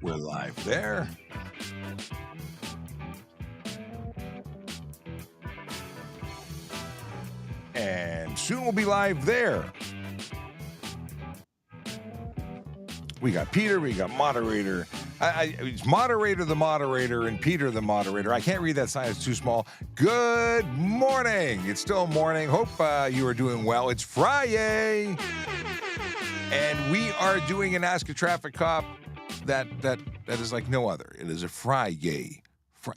We're live there. And soon we'll be live there. We got Peter, we got moderator. It's moderator the moderator and Peter the moderator. I can't read that sign, it's too small. Good morning. It's still morning. Hope you are doing well. It's FriYAY. And we are doing an Ask a Traffic Cop that is like no other. It is a FriYAY.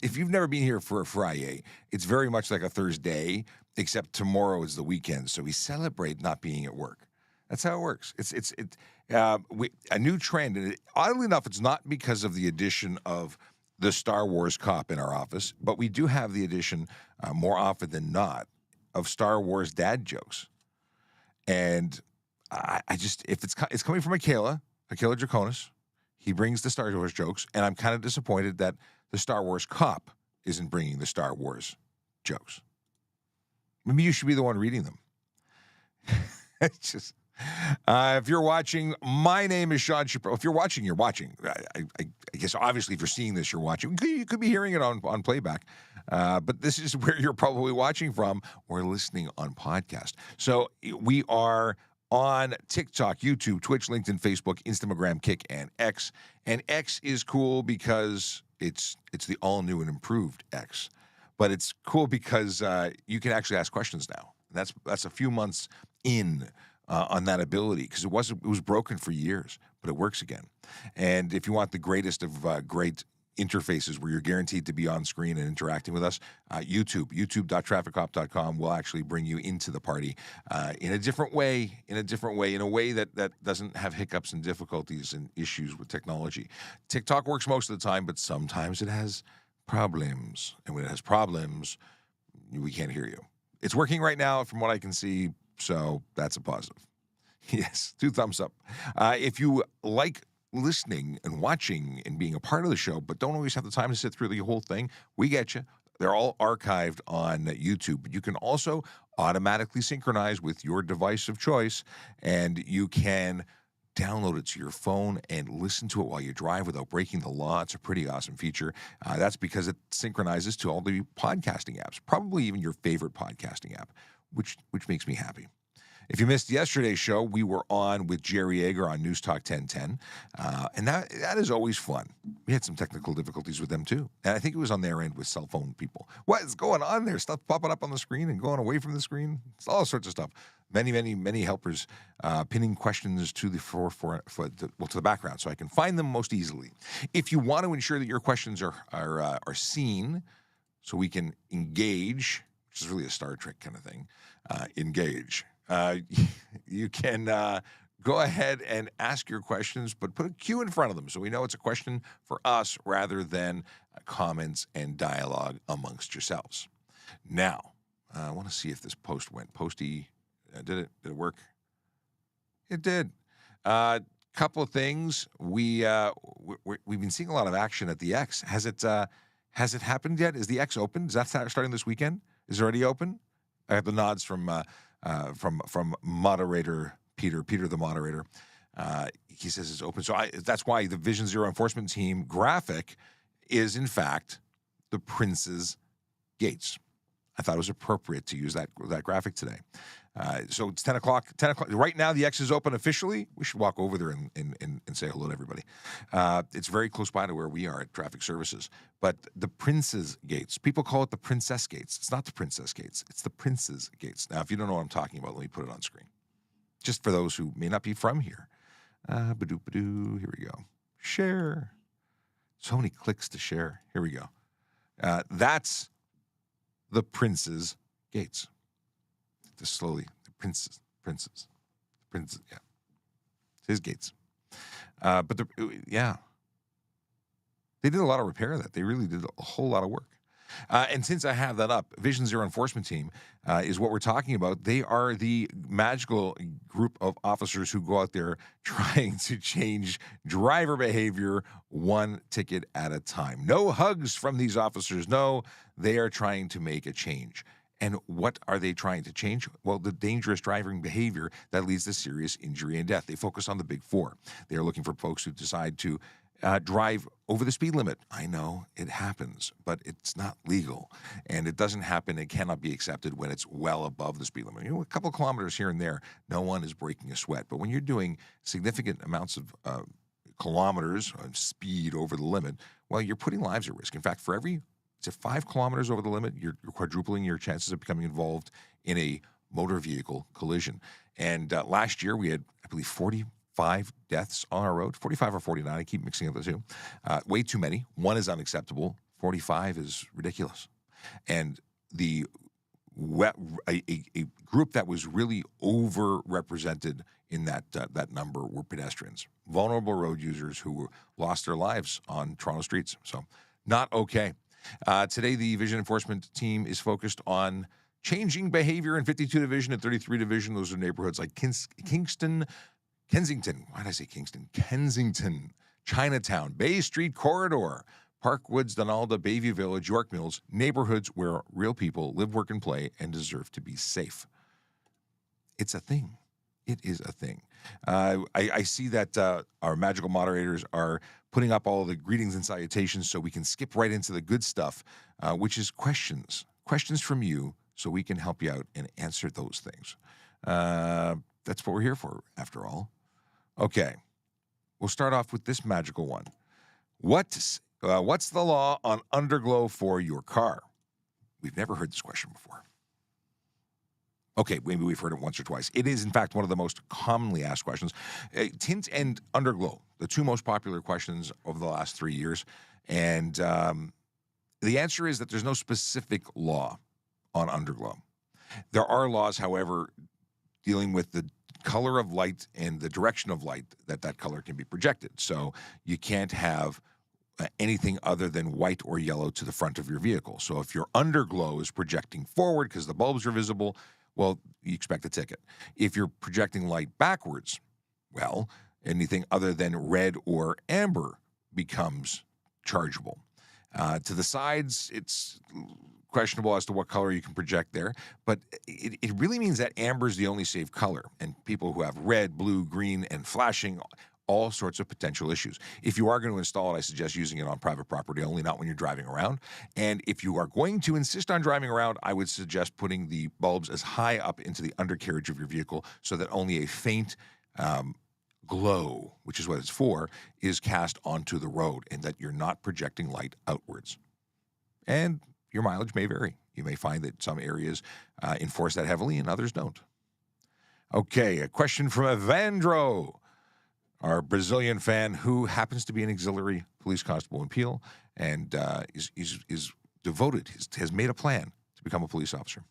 If you've never been here for a FriYAY, it's very much like a Thursday, except tomorrow is the weekend. So we celebrate not being at work. That's how it works. It's a new trend. And oddly enough, it's not because of the addition of the Star Wars cop in our office, but we do have the addition more often than not of Star Wars dad jokes. And I just, if it's coming from Akela Draconis, he brings the Star Wars jokes, and I'm kind of disappointed that the Star Wars cop isn't bringing the Star Wars jokes. Maybe you should be the one reading them. It's just, if you're watching, my name is Sean Shapiro. If you're watching, you're watching. I guess obviously if you're seeing this, you're watching. You could be hearing it on playback, but this is where you're probably watching from or listening on podcast. So we are on TikTok, YouTube, Twitch, LinkedIn, Facebook, Instagram, Kick, and X. And X is cool because it's the all-new and improved X. But it's cool because you can actually ask questions now. That's a few months in on that ability, because it was broken for years, but it works again. And if you want the greatest of great interfaces where you're guaranteed to be on screen and interacting with us, youtube.TrafficCop.com will actually bring you into the party in a different way, in a way that doesn't have hiccups and difficulties and issues with technology. TikTok works most of the time, but sometimes it has problems. And when it has problems, we can't hear you. It's working right now from what I can see, so that's a positive. Yes, 2 thumbs up. If you like listening and watching and being a part of the show, but don't always have the time to sit through the whole thing, we get you. They're all archived on YouTube. But you can also automatically synchronize with your device of choice, and you can download it to your phone and listen to it while you drive without breaking the law. It's a pretty awesome feature. That's because it synchronizes to all the podcasting apps, probably even your favorite podcasting app, which makes me happy. If you missed yesterday's show, we were on with Jerry Yeager on News Talk 1010, and that is always fun. We had some technical difficulties with them, too, and I think it was on their end with cell phone people. What is going on there? Stuff popping up on the screen and going away from the screen? It's all sorts of stuff. Many helpers pinning questions to the to the background, so I can find them most easily. If you want to ensure that your questions are seen, so we can engage, which is really a Star Trek kind of thing, engage. You can go ahead and ask your questions, but put a Q in front of them so we know it's a question for us rather than comments and dialogue amongst yourselves. Now, I want to see if this post went. Posty, did it work? It did. Couple of things. We've been seeing a lot of action at the X. Has it happened yet? Is the X open? Is that starting this weekend? Is it already open? I have the nods from moderator Peter the moderator. He says it's open. So that's why the Vision Zero enforcement team graphic is in fact the Prince's Gates. I thought it was appropriate to use that graphic today. So it's 10 o'clock. Right now, the X is open officially. We should walk over there and say hello to everybody. It's very close by to where we are at Traffic Services. But the Prince's Gates, people call it the Princess Gates. It's not the Princess Gates. It's the Prince's Gates. Now, if you don't know what I'm talking about, let me put it on screen. Just for those who may not be from here. Ba-doo-ba-doo. Here we go. Share. So many clicks to share. Here we go. That's the Prince's Gates. Just slowly, the princes, yeah. It's his gates. But they did a lot of repair of that. They really did a whole lot of work. And since I have that up, Vision Zero enforcement team is what we're talking about. They are the magical group of officers who go out there trying to change driver behavior one ticket at a time. No hugs from these officers. No, they are trying to make a change. And what are they trying to change? Well, the dangerous driving behavior that leads to serious injury and death. They focus on the big four. They are looking for folks who decide to drive over the speed limit. I know it happens, but it's not legal, and it doesn't happen. It cannot be accepted when it's well above the speed limit. A couple of kilometers here and there, no one is breaking a sweat. But when you're doing significant amounts of kilometers of speed over the limit, well, you're putting lives at risk. In fact, for every 5 kilometers over the limit, you're quadrupling your chances of becoming involved in a motor vehicle collision. And last year, we had, I believe, 45 deaths on our road, 45 or 49. I keep mixing up the two. Way too many. 1 is unacceptable. 45 is ridiculous. And a group that was really overrepresented in that number were pedestrians, vulnerable road users who lost their lives on Toronto streets. So not okay. Today, the Vision Enforcement team is focused on changing behavior in 52 Division and 33 Division. Those are neighborhoods like Kensington. Why did I say Kingston? Kensington, Chinatown, Bay Street Corridor, Parkwoods, Donalda, Bayview Village, York Mills, neighborhoods where real people live, work, and play and deserve to be safe. It's a thing. It is a thing. I see that our magical moderators are putting up all the greetings and salutations so we can skip right into the good stuff, which is questions. Questions from you so we can help you out and answer those things. That's what we're here for, after all. Okay. We'll start off with this magical one. What's the law on underglow for your car? We've never heard this question before. Okay, maybe we've heard it once or twice. It is, in fact, one of the most commonly asked questions. Tint and underglow, the two most popular questions over the last 3 years. And the answer is that there's no specific law on underglow. There are laws, however, dealing with the color of light and the direction of light that color can be projected. So you can't have anything other than white or yellow to the front of your vehicle. So if your underglow is projecting forward because the bulbs are visible, well, you expect a ticket. If you're projecting light backwards, well, anything other than red or amber becomes chargeable. To the sides, it's questionable as to what color you can project there, but it really means that amber is the only safe color, and people who have red, blue, green, and flashing, all sorts of potential issues. If you are going to install it, I suggest using it on private property only, not when you're driving around. And if you are going to insist on driving around, I would suggest putting the bulbs as high up into the undercarriage of your vehicle so that only a faint glow, which is what it's for, is cast onto the road and that you're not projecting light outwards. And your mileage may vary. You may find that some areas enforce that heavily and others don't. Okay, a question from Evandro, our Brazilian fan who happens to be an auxiliary police constable in Peel and is devoted, has made a plan to become a police officer.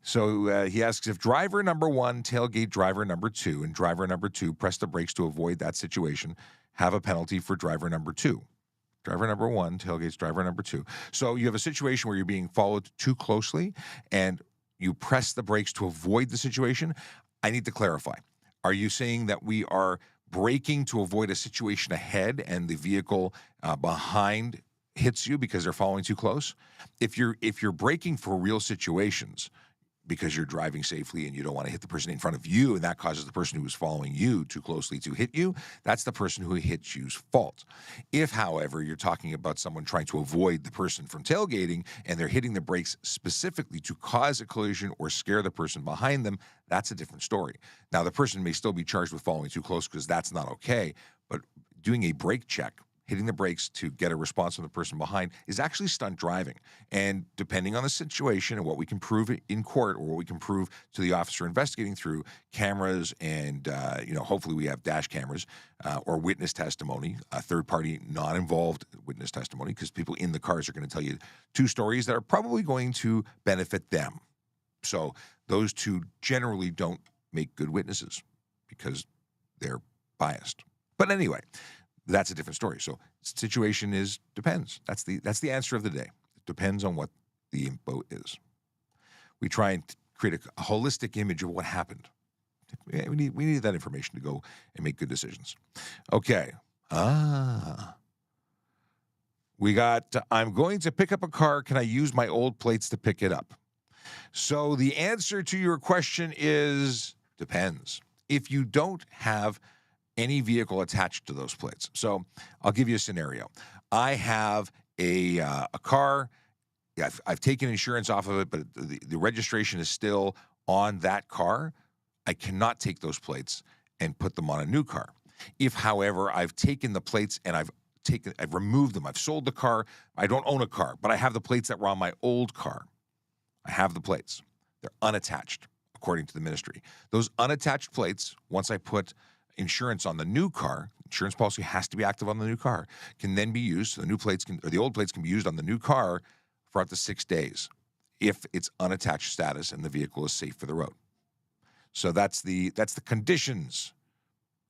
So he asks, if driver number 1 tailgate driver number 2 and driver number 2 press the brakes to avoid that situation, have a penalty for driver number 2. Driver number 1 tailgates driver number 2. So you have a situation where you're being followed too closely and you press the brakes to avoid the situation. I need to clarify. Are you saying that we are braking to avoid a situation ahead and the vehicle behind hits you because they're following too close? If you're braking for real situations because you're driving safely and you don't want to hit the person in front of you and that causes the person who is following you too closely to hit you, that's the person who hits you's fault. If, however, you're talking about someone trying to avoid the person from tailgating and they're hitting the brakes specifically to cause a collision or scare the person behind them, that's a different story. Now, the person may still be charged with following too close because that's not okay, but doing a brake check, hitting the brakes to get a response from the person behind is actually stunt driving. And depending on the situation and what we can prove in court or what we can prove to the officer investigating through cameras and, hopefully we have dash cameras or witness testimony, a third-party non-involved witness testimony, because people in the cars are going to tell you 2 stories that are probably going to benefit them. So those 2 generally don't make good witnesses because they're biased. But anyway, that's a different story. So situation depends. That's the answer of the day. It depends on what the info is. We try and create a holistic image of what happened. We need that information to go and make good decisions. Okay. We got, I'm going to pick up a car. Can I use my old plates to pick it up? So the answer to your question is depends. If you don't have any vehicle attached to those plates. So I'll give you a scenario. I have a car. Yeah, I've taken insurance off of it, but the registration is still on that car. I cannot take those plates and put them on a new car. If, however, I've taken the plates and I've removed them, I've sold the car, I don't own a car, but I have the plates that were on my old car. I have the plates. They're unattached, according to the ministry. Those unattached plates, once I put insurance on the new car, insurance policy has to be active on the new car, can then be used. So the new plates or the old plates can be used on the new car for up to 6 days if it's unattached status and the vehicle is safe for the road. So that's the conditions.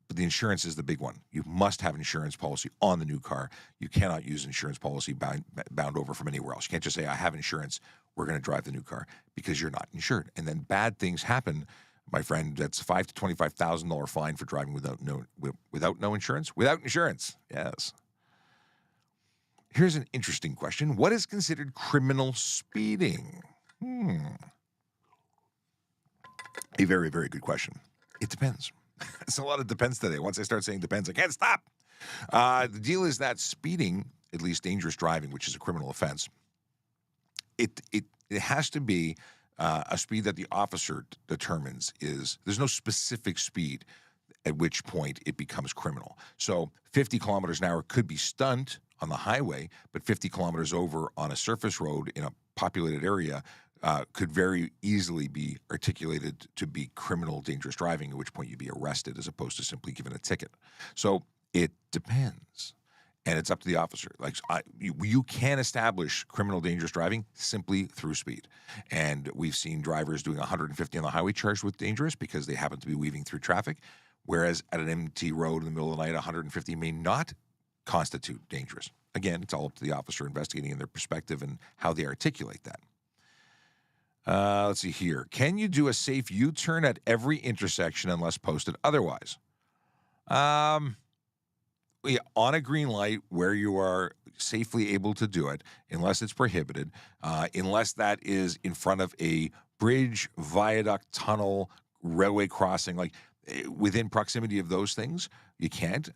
But the insurance is the big one. You must have insurance policy on the new car. You cannot use insurance policy bound over from anywhere else. You can't just say, I have insurance, we're going to drive the new car, because you're not insured. And then bad things happen, my friend. That's $5,000 to $25,000 fine for driving without no insurance. Without insurance, yes. Here's an interesting question. What is considered criminal speeding? A very, very good question. It depends. It's a lot of depends today. Once I start saying depends, I can't stop. The deal is that speeding, at least dangerous driving, which is a criminal offense, it has to be a speed that the officer determines is, there's no specific speed at which point it becomes criminal. So 50 kilometers an hour could be stunt on the highway, but 50 kilometers over on a surface road in a populated area could very easily be articulated to be criminal dangerous driving, at which point you'd be arrested as opposed to simply given a ticket. So it depends. And it's up to the officer. Like you can establish criminal dangerous driving simply through speed. And we've seen drivers doing 150 on the highway charged with dangerous because they happen to be weaving through traffic, whereas at an empty road in the middle of the night, 150 may not constitute dangerous. Again, it's all up to the officer investigating in their perspective and how they articulate that. Let's see here. Can you do a safe U-turn at every intersection unless posted otherwise? Yeah, on a green light where you are safely able to do it, unless it's prohibited, unless that is in front of a bridge, viaduct, tunnel, railway crossing, like within proximity of those things, you can't.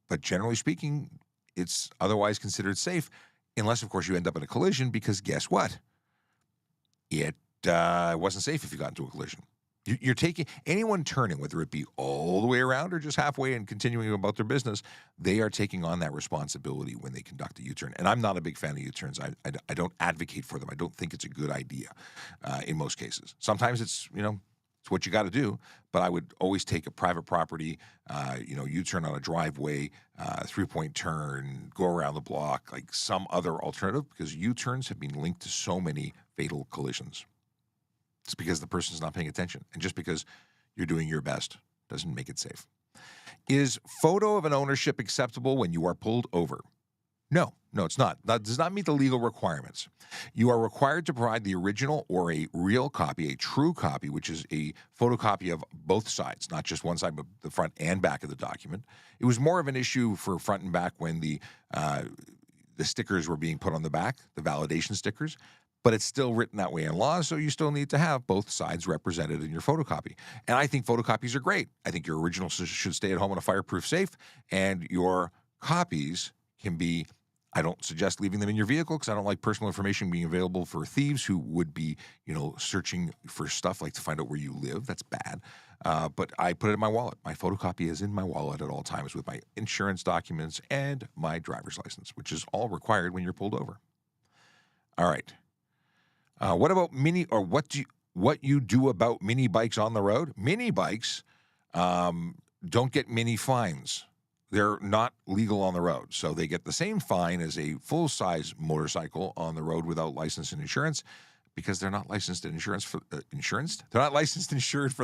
But generally speaking, it's otherwise considered safe, unless, of course, you end up in a collision, because guess what? It wasn't safe if you got into a collision. You're taking anyone turning, whether it be all the way around or just halfway and continuing about their business, they are taking on that responsibility when they conduct a U-turn. And I'm not a big fan of U-turns. I don't advocate for them. I don't think it's a good idea in most cases. Sometimes it's what you got to do, but I would always take a private property, U-turn on a driveway, 3-point turn, go around the block, like some other alternative, because U-turns have been linked to so many fatal collisions. It's because the person's not paying attention. And just because you're doing your best doesn't make it safe. Is photo of an ownership acceptable when you are pulled over? No, it's not. That does not meet the legal requirements. You are required to provide the original or a real copy, a true copy, which is a photocopy of both sides, not just one side, but the front and back of the document. It was more of an issue for front and back when the stickers were being put on the back, the validation stickers, but it's still written that way in law, so you still need to have both sides represented in your photocopy. And I think photocopies are great. I think your originals should stay at home in a fireproof safe, and your copies can be, I don't suggest leaving them in your vehicle because I don't like personal information being available for thieves who would be, searching for stuff like to find out where you live. That's bad. But I put it in my wallet. My photocopy is in my wallet at all times with my insurance documents and my driver's license, which is all required when you're pulled over. All right. What about what you do about mini bikes on the road? Mini bikes don't get mini fines. They're not legal on the road, so they get the same fine as a full-size motorcycle on the road without license and insurance, because they're not licensed and insured for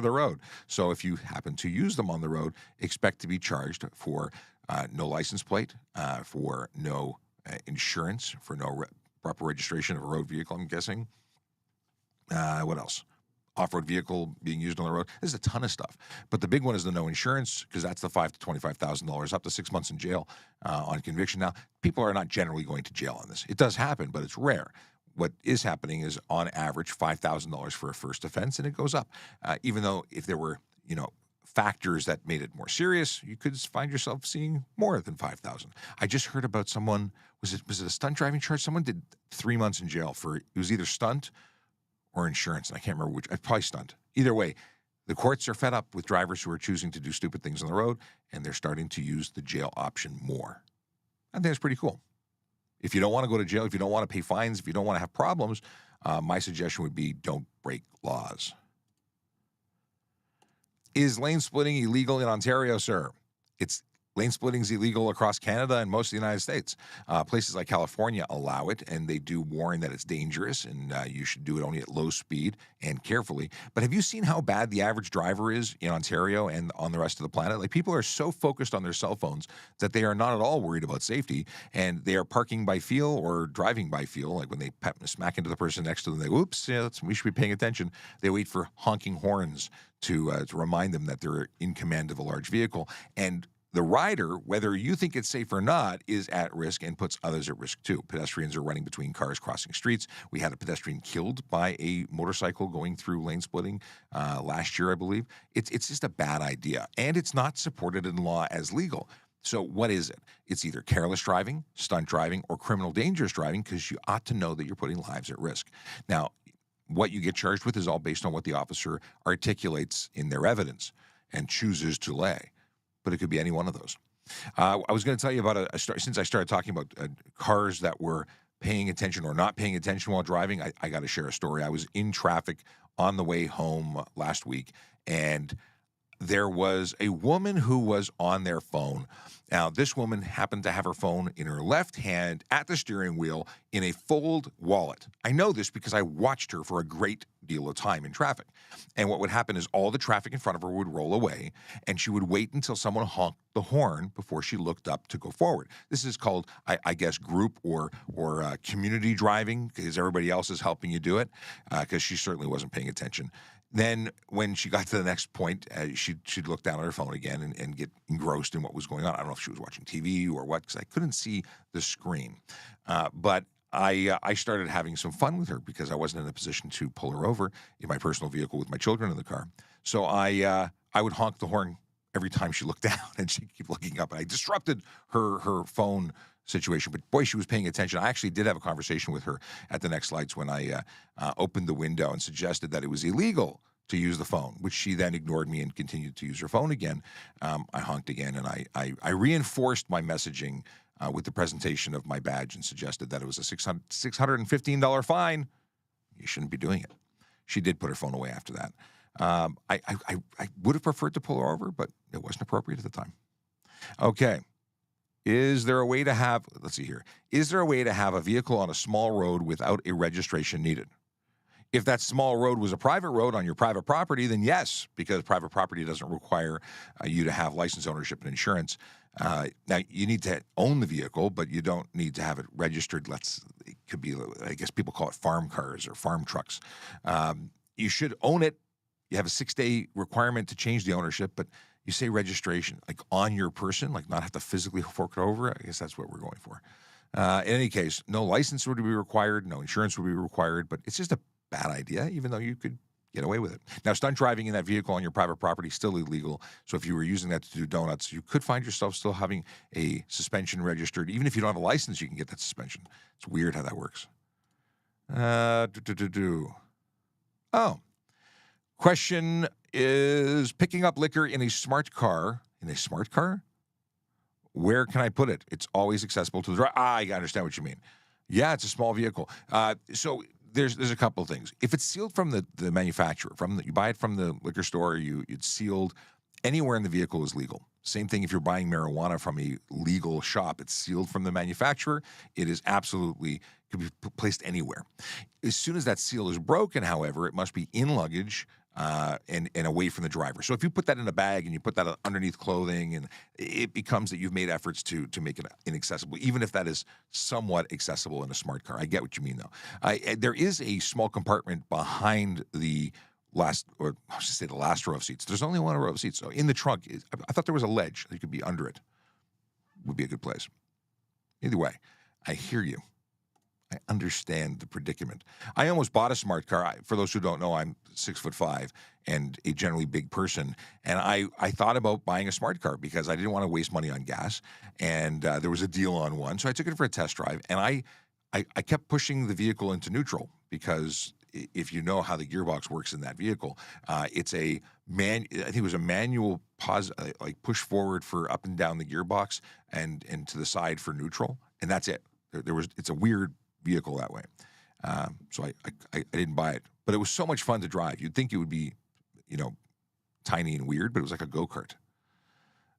the road. So if you happen to use them on the road, expect to be charged for no license plate, for no insurance, for no proper registration of a road vehicle, I'm guessing. What else? Off-road vehicle being used on the road. There's a ton of stuff. But the big one is the no insurance, because that's the $5,000 to $25,000, up to 6 months in jail on conviction. Now, people are not generally going to jail on this. It does happen, but it's rare. What is happening is, on average, $5,000 for a first offense, and it goes up. Even though if there were, factors that made it more serious, you could find yourself seeing more than 5,000. I just heard about someone, was it a stunt driving charge? Someone did 3 months in jail for, it was either stunt or insurance, and I can't remember which, probably stunt. Either way, the courts are fed up with drivers who are choosing to do stupid things on the road, and they're starting to use the jail option more. I think that's pretty cool. If you don't want to go to jail, if you don't want to pay fines, if you don't want to have problems, my suggestion would be don't break laws. Is lane splitting illegal in Ontario, sir? Lane splitting is illegal across Canada and most of the United States. Places like California allow it, and they do warn that it's dangerous, and you should do it only at low speed and carefully. But have you seen how bad the average driver is in Ontario and on the rest of the planet? Like, people are so focused on their cell phones that they are not at all worried about safety, and they are parking by feel or driving by feel. Like when they smack into the person next to them, they go, oops, yeah, we should be paying attention. They wait for honking horns to remind them that they're in command of a large vehicle. And the rider, whether you think it's safe or not, is at risk and puts others at risk too. Pedestrians are running between cars crossing streets. We had a pedestrian killed by a motorcycle going through lane splitting last year, I believe. It's just a bad idea, and it's not supported in law as legal. So what is it? It's either careless driving, stunt driving, or criminal dangerous driving, because you ought to know that you're putting lives at risk. Now, what you get charged with is all based on what the officer articulates in their evidence and chooses to lay. But it could be any one of those. I was going to tell you about a story. Since I started talking about cars that were paying attention or not paying attention while driving, I got to share a story. I was in traffic on the way home last week, and there was a woman who was on their phone. Now, this woman happened to have her phone in her left hand at the steering wheel in a fold wallet. I know this because I watched her for a great deal of time in traffic. And what would happen is all the traffic in front of her would roll away, and she would wait until someone honked the horn before she looked up to go forward. This is called, I guess, group or community driving, because everybody else is helping you do it, because she certainly wasn't paying attention. Then when she got to the next point, she'd look down at her phone again and get engrossed in what was going on. I don't know if she was watching TV or what, because I couldn't see the screen. But I started having some fun with her because I wasn't in a position to pull her over in my personal vehicle with my children in the car. So I would honk the horn every time she looked down, and she'd keep looking up. And I disrupted her phone situation, but boy, she was paying attention. I actually did have a conversation with her at the next lights when I opened the window and suggested that it was illegal to use the phone, which she then ignored me and continued to use her phone again. I honked again, and I reinforced my messaging with the presentation of my badge and suggested that it was a $615 fine. You shouldn't be doing it. She did put her phone away after that. I would have preferred to pull her over, but it wasn't appropriate at the time. Okay. Is there a way to have a vehicle on a small road without a registration needed? If that small road was a private road on your private property, then yes, because private property doesn't require you to have license, ownership, and insurance. Now, you need to own the vehicle, but you don't need to have it registered. It could be, I guess people call it farm cars or farm trucks. You should own it. You have a 6-day requirement to change the ownership, but you say registration, like on your person, like not have to physically fork it over. I guess that's what we're going for. In any case, no license would be required, no insurance would be required, but it's just a bad idea, even though you could get away with it. Now, stunt driving in that vehicle on your private property is still illegal. So if you were using that to do donuts, you could find yourself still having a suspension registered. Even if you don't have a license, you can get that suspension. It's weird how that works. Oh. Question is, picking up liquor in a smart car. In a smart car? Where can I put it? It's always accessible to the driver. I understand what you mean. Yeah, it's a small vehicle. So there's a couple of things. If it's sealed from the manufacturer, you buy it from the liquor store, it's sealed, anywhere in the vehicle is legal. Same thing if you're buying marijuana from a legal shop. It's sealed from the manufacturer. It is absolutely, could be placed anywhere. As soon as that seal is broken, however, it must be in luggage and away from the driver. So if you put that in a bag and you put that underneath clothing, and it becomes that you've made efforts to make it inaccessible, even if that is somewhat accessible in a smart car. I get what you mean, though. There is a small compartment behind the last row of seats. There's only one row of seats. So in the trunk, I thought there was a ledge that you could be under it. Would be a good place. Either way, I hear you. I understand the predicament. I almost bought a smart car. For those who don't know, I'm 6'5" and a generally big person. And I thought about buying a smart car because I didn't want to waste money on gas. And there was a deal on one. So I took it for a test drive. And I kept pushing the vehicle into neutral because if you know how the gearbox works in that vehicle, it's I think it was a manual pause, like push forward for up and down the gearbox and to the side for neutral. And that's it. It's a weird vehicle that way. So I didn't buy it, but it was so much fun to drive. You'd think it would be, tiny and weird, but it was like a go-kart.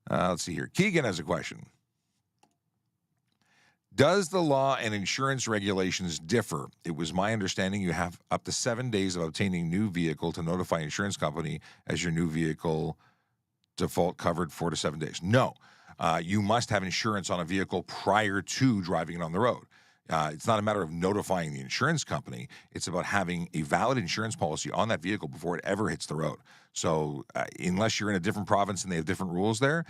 Let's see here. Keegan has a question. Does the law and insurance regulations differ? It was my understanding you have up to 7 days of obtaining new vehicle to notify insurance company as your new vehicle default covered 4 to 7 days. No, you must have insurance on a vehicle prior to driving it on the road. It's not a matter of notifying the insurance company. It's about having a valid insurance policy on that vehicle before it ever hits the road. So unless you're in a different province and they have different rules there,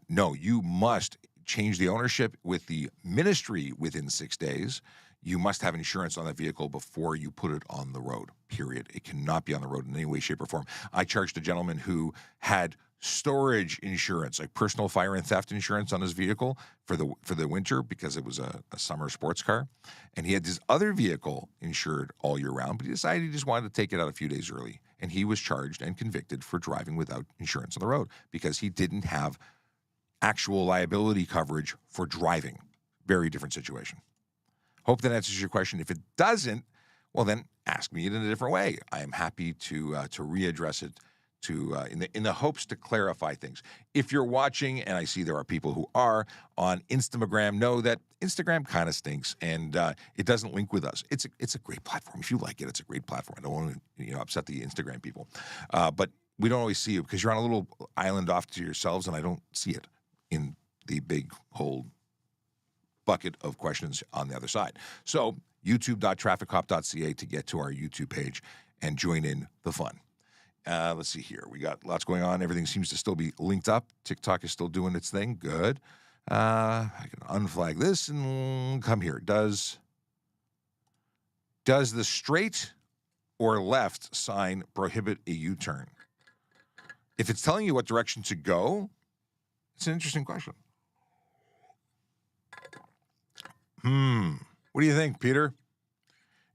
no, you must change the ownership with the ministry within 6 days. You must have insurance on that vehicle before you put it on the road, period. It cannot be on the road in any way, shape, or form. I charged a gentleman who had storage insurance, like personal fire and theft insurance on his vehicle for the winter because it was a summer sports car. And he had his other vehicle insured all year round, but he decided he just wanted to take it out a few days early. And he was charged and convicted for driving without insurance on the road because he didn't have actual liability coverage for driving. Very different situation. Hope that answers your question. If it doesn't, well, then ask me it in a different way. I am happy to readdress it in the hopes to clarify things. If you're watching, and I see there are people who are on Instagram, know that Instagram kind of stinks and it doesn't link with us. It's a great platform. If you like it, it's a great platform. I don't want to upset the Instagram people, but we don't always see you because you're on a little island off to yourselves, and I don't see it in the big whole bucket of questions on the other side. So youtube.trafficcop.ca to get to our YouTube page and join in the fun. Let's see here. We got lots going on. Everything seems to still be linked up. TikTok is still doing its thing. Good. I can unflag this and come here. Does the straight or left sign prohibit a U-turn? If it's telling you what direction to go, it's an interesting question. What do you think, Peter?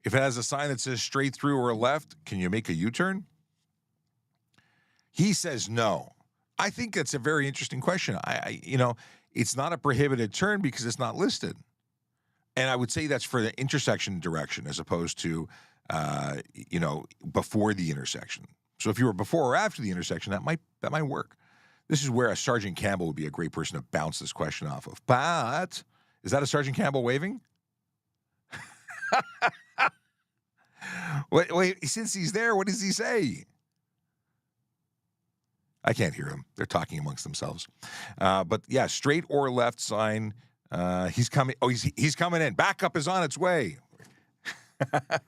If it has a sign that says straight through or left, can you make a U-turn? He says no. I think that's a very interesting question. It's not a prohibited turn because it's not listed. And I would say that's for the intersection direction as opposed to, before the intersection. So if you were before or after the intersection, that might work. This is where a Sergeant Campbell would be a great person to bounce this question off of. But is that a Sergeant Campbell waving? Wait, since he's there, what does he say? I can't hear him. They're talking amongst themselves. But yeah, straight or left sign. He's coming. Oh, he's coming in. Backup is on its way. I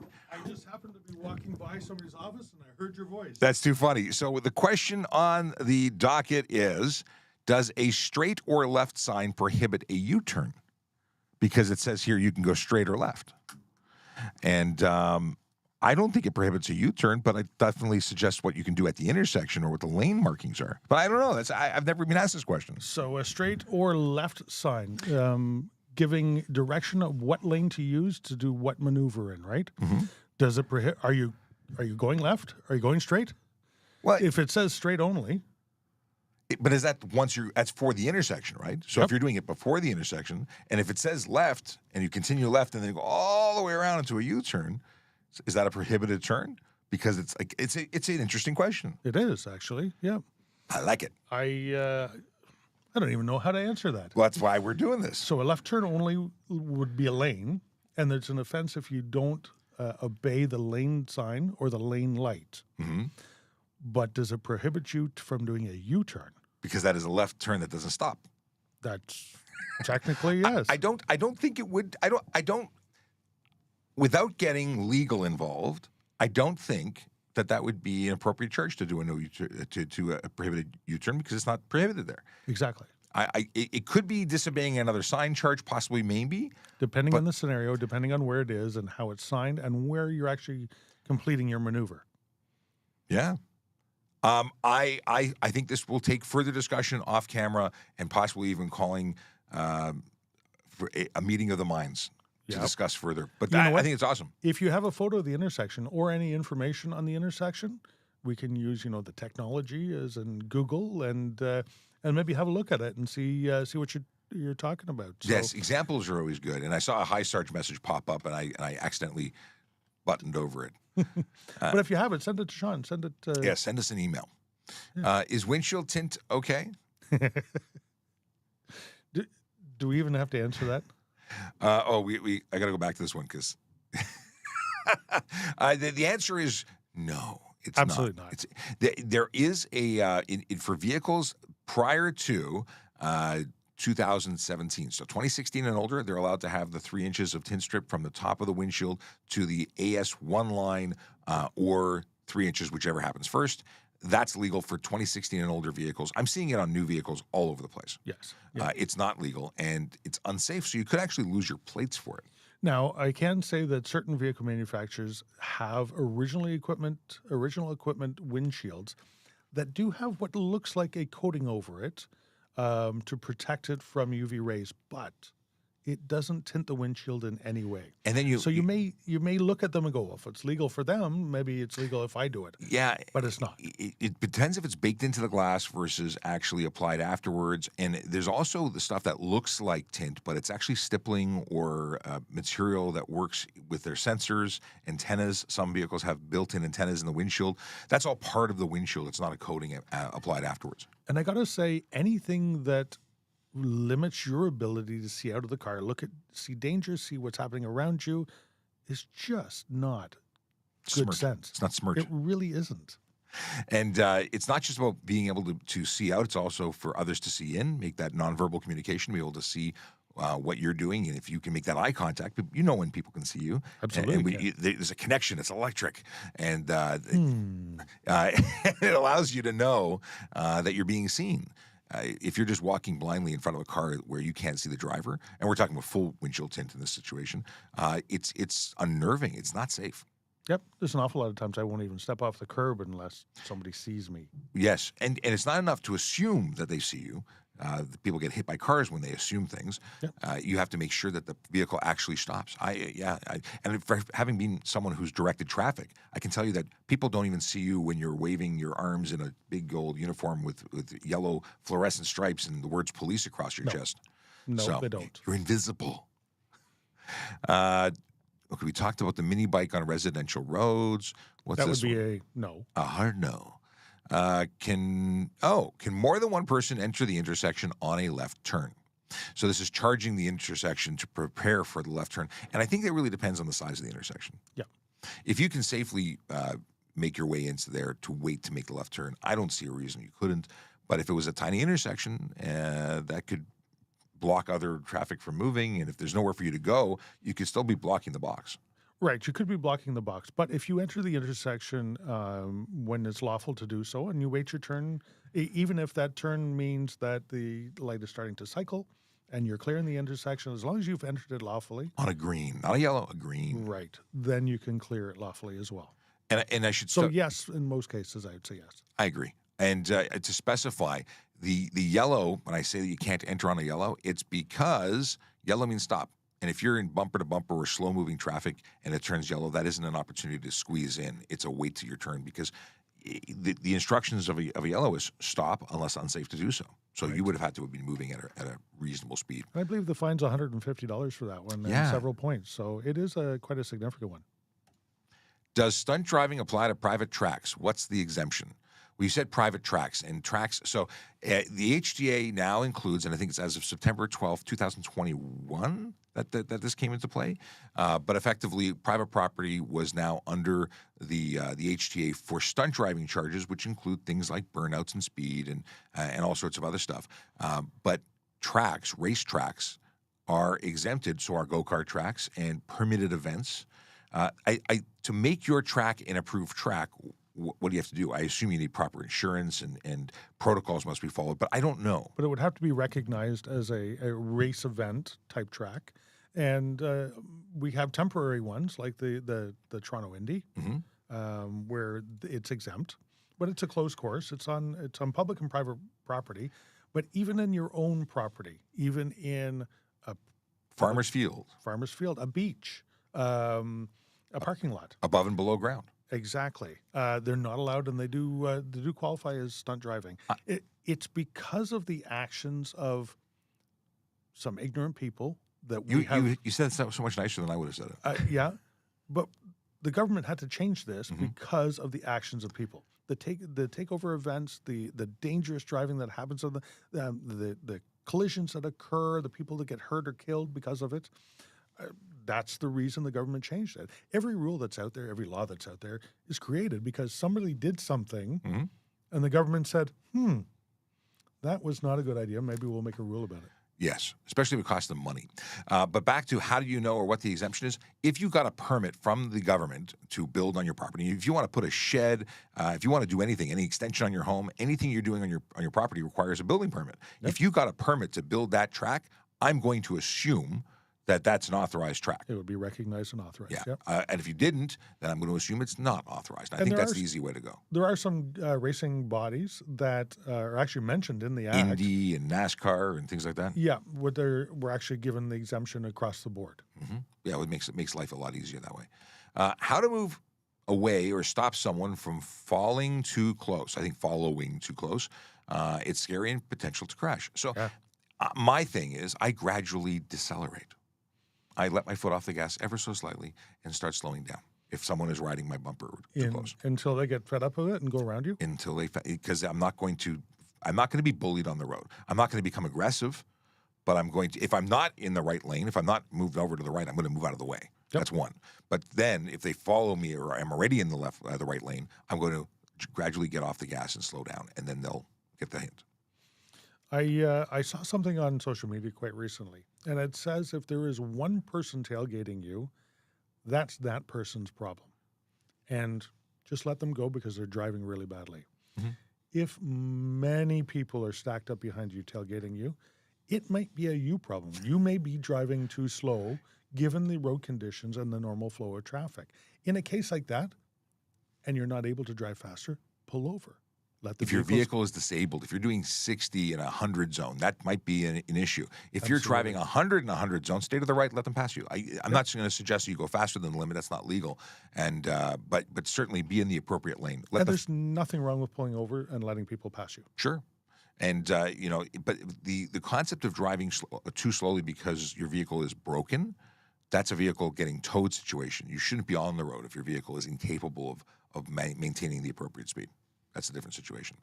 just happened to be walking by somebody's office and I heard your voice. That's too funny. So the question on the docket is, does a straight or left sign prohibit a U-turn? Because it says here you can go straight or left. And I don't think it prohibits a U-turn, but I definitely suggest what you can do at the intersection or what the lane markings are. But I don't know. I've never been asked this question. So a straight or left sign, giving direction of what lane to use to do what maneuver in, right? Mm-hmm. Does it prohibit? Are you going left? Are you going straight? Well, if it says straight only. But is that that's for the intersection, right? So Yep. If you're doing it before the intersection, and if it says left and you continue left and then go all the way around into a U-turn, is that a prohibited turn? Because it's an interesting question. It is actually, yeah. I like it. I don't even know how to answer that. Well, that's why we're doing this. So a left turn only would be a lane, and there's an offense if you don't obey the lane sign or the lane light. Mm-hmm. But does it prohibit you from doing a U-turn? Because that is a left turn that doesn't stop. That's technically yes. I don't think it would. I don't. Without getting legal involved, I don't think that would be an appropriate charge to do a prohibited U-turn because it's not prohibited there. Exactly. It could be disobeying another sign charge, possibly, maybe. Depending on the scenario, depending on where it is and how it's signed and where you're actually completing your maneuver. Yeah. I think this will take further discussion off camera and possibly even calling for a meeting of the minds to discuss further. But I think it's awesome. If you have a photo of the intersection or any information on the intersection, we can use, the technology as in Google and maybe have a look at it and see what you're talking about. So, Yes, examples are always good. And I saw a Hi Sarge message pop up, and I accidentally buttoned over it. But if you have it, send it to Sean. Send it. Yeah, send us an email. Is windshield tint okay? Do we even have to answer that? I got to go back to this one because the answer is no. It's absolutely not. There is a for vehicles prior to 2017, so 2016 and older, they're allowed to have the 3 inches of tint strip from the top of the windshield to the AS1 line, or 3 inches, whichever happens first. That's legal for 2016 and older vehicles. I'm seeing it on new vehicles all over the place. Yes. It's not legal, and it's unsafe, so you could actually lose your plates for it. Now, I can say that certain vehicle manufacturers have original equipment windshields that do have what looks like a coating over it to protect it from UV rays, but it doesn't tint the windshield in any way. And then you may look at them and go, well, if it's legal for them, maybe it's legal if I do it. Yeah, but it's not. It depends if it's baked into the glass versus actually applied afterwards. And there's also the stuff that looks like tint, but it's actually stippling or material that works with their sensors, antennas. Some vehicles have built-in antennas in the windshield. That's all part of the windshield. It's not a coating applied afterwards. And I got to say, anything that limits your ability to see out of the car, see danger, see what's happening around you, is just not good sense. It's not smart. It really isn't. And it's not just about being able to see out. It's also for others to see in, make that nonverbal communication, be able to see what you're doing. And if you can make that eye contact, when people can see you. Absolutely. And there's a connection. It's electric. And it allows you to know that you're being seen. If you're just walking blindly in front of a car where you can't see the driver, and we're talking about full windshield tint in this situation, it's unnerving. It's not safe. Yep. There's an awful lot of times I won't even step off the curb unless somebody sees me. Yes. And it's not enough to assume that they see you. People get hit by cars when they assume things. Yep. You have to make sure that the vehicle actually stops. And for having been someone who's directed traffic, I can tell you that people don't even see you when you're waving your arms in a big gold uniform with yellow fluorescent stripes and the words police across your chest. No, they don't. You're invisible. Okay, we talked about the mini bike on residential roads. What's this? That would be a no. A hard no. Can more than one person enter the intersection on a left turn? So this is charging the intersection to prepare for the left turn. And I think that really depends on the size of the intersection. Yeah. If you can safely make your way into there to wait to make the left turn, I don't see a reason you couldn't. But if it was a tiny intersection, that could block other traffic from moving. And if there's nowhere for you to go, you could still be blocking the box. Right, you could be blocking the box, but if you enter the intersection when it's lawful to do so and you wait your turn, even if that turn means that the light is starting to cycle and you're clearing the intersection, as long as you've entered it lawfully. On a green, not a yellow, a green. Right, then you can clear it lawfully as well. And I should... So yes, in most cases, I would say yes. I agree. And to specify, the yellow, when I say that you can't enter on a yellow, it's because yellow means stop. And if you're in bumper-to-bumper or slow-moving traffic and it turns yellow, that isn't an opportunity to squeeze in. It's a wait to your turn because the instructions of a yellow is stop unless unsafe to do so. So you would have had to have been moving at a reasonable speed. I believe the fine's $150 for that one and several points. So it is quite a significant one. Does stunt driving apply to private tracks? What's the exemption? We said private tracks and tracks. So the HDA now includes, and I think it's as of September 12th, 2021, that this came into play. But effectively, private property was now under the HDA for stunt driving charges, which include things like burnouts and speed and all sorts of other stuff. But tracks, race tracks, are exempted. So are go-kart tracks and permitted events. To make your track an approved track, what do you have to do? I assume you need proper insurance and protocols must be followed, but I don't know. But it would have to be recognized as a race event type track. And we have temporary ones like the Toronto Indy, where it's exempt, but it's a closed course. It's on public and private property. But even in your own property, even in a Farmer's field, a beach, a parking lot, above and below ground. exactly, they're not allowed, and they do qualify as stunt driving. It's because of the actions of some ignorant people that we have. You said it so much nicer than I would have said it. Yeah, but the government had to change this because of the actions of people. The takeover events, the dangerous driving that happens, on the collisions that occur, the people that get hurt or killed because of it. That's the reason the government changed it. Every rule that's out there, every law that's out there is created because somebody did something and the government said, that was not a good idea. Maybe we'll make a rule about it. Yes, especially if it costs them money. But back to how do you know or what the exemption is? If you got a permit from the government to build on your property, if you want to put a shed, if you want to do anything, any extension on your home, anything you're doing on your property requires a building permit. Yep. If you got a permit to build that track, I'm going to assume that that's an authorized track. It would be recognized and authorized. Yeah. Yep. And if you didn't, then I'm going to assume it's not authorized. I think that's the easy way to go. There are some racing bodies that are actually mentioned in the act. Indy and NASCAR and things like that. Yeah, we're actually given the exemption across the board. Yeah, it makes life a lot easier that way. How to move away or stop someone from falling too close. I think following too close. It's scary and potential to crash. So my thing is I gradually decelerate. I let my foot off the gas ever so slightly and start slowing down if someone is riding my bumper too close. Until they get fed up with it and go around you? Because I'm not going to be bullied on the road. I'm not going to become aggressive, but I'm going to, if I'm not in the right lane, if I'm not moved over to the right, I'm going to move out of the way. Yep. That's one. But then if they follow me or I'm already in the right lane, I'm going to gradually get off the gas and slow down, and then they'll get the hint. I saw something on social media quite recently, and it says if there is one person tailgating you, that's that person's problem. And just let them go because they're driving really badly. If many people are stacked up behind you tailgating you, it might be a you problem. You may be driving too slow given the road conditions and the normal flow of traffic. In a case like that, and you're not able to drive faster, pull over. If your vehicle is disabled, if you're doing 60 in a 100 zone, that might be an issue. If you're driving 100 in a 100 zone, stay to the right, let them pass you. I'm not going to suggest you go faster than the limit. That's not legal. And but certainly be in the appropriate lane. There's nothing wrong with pulling over and letting people pass you. Sure. And, but the concept of driving too slowly because your vehicle is broken, that's a vehicle getting towed situation. You shouldn't be on the road if your vehicle is incapable of maintaining the appropriate speed. That's a different situation.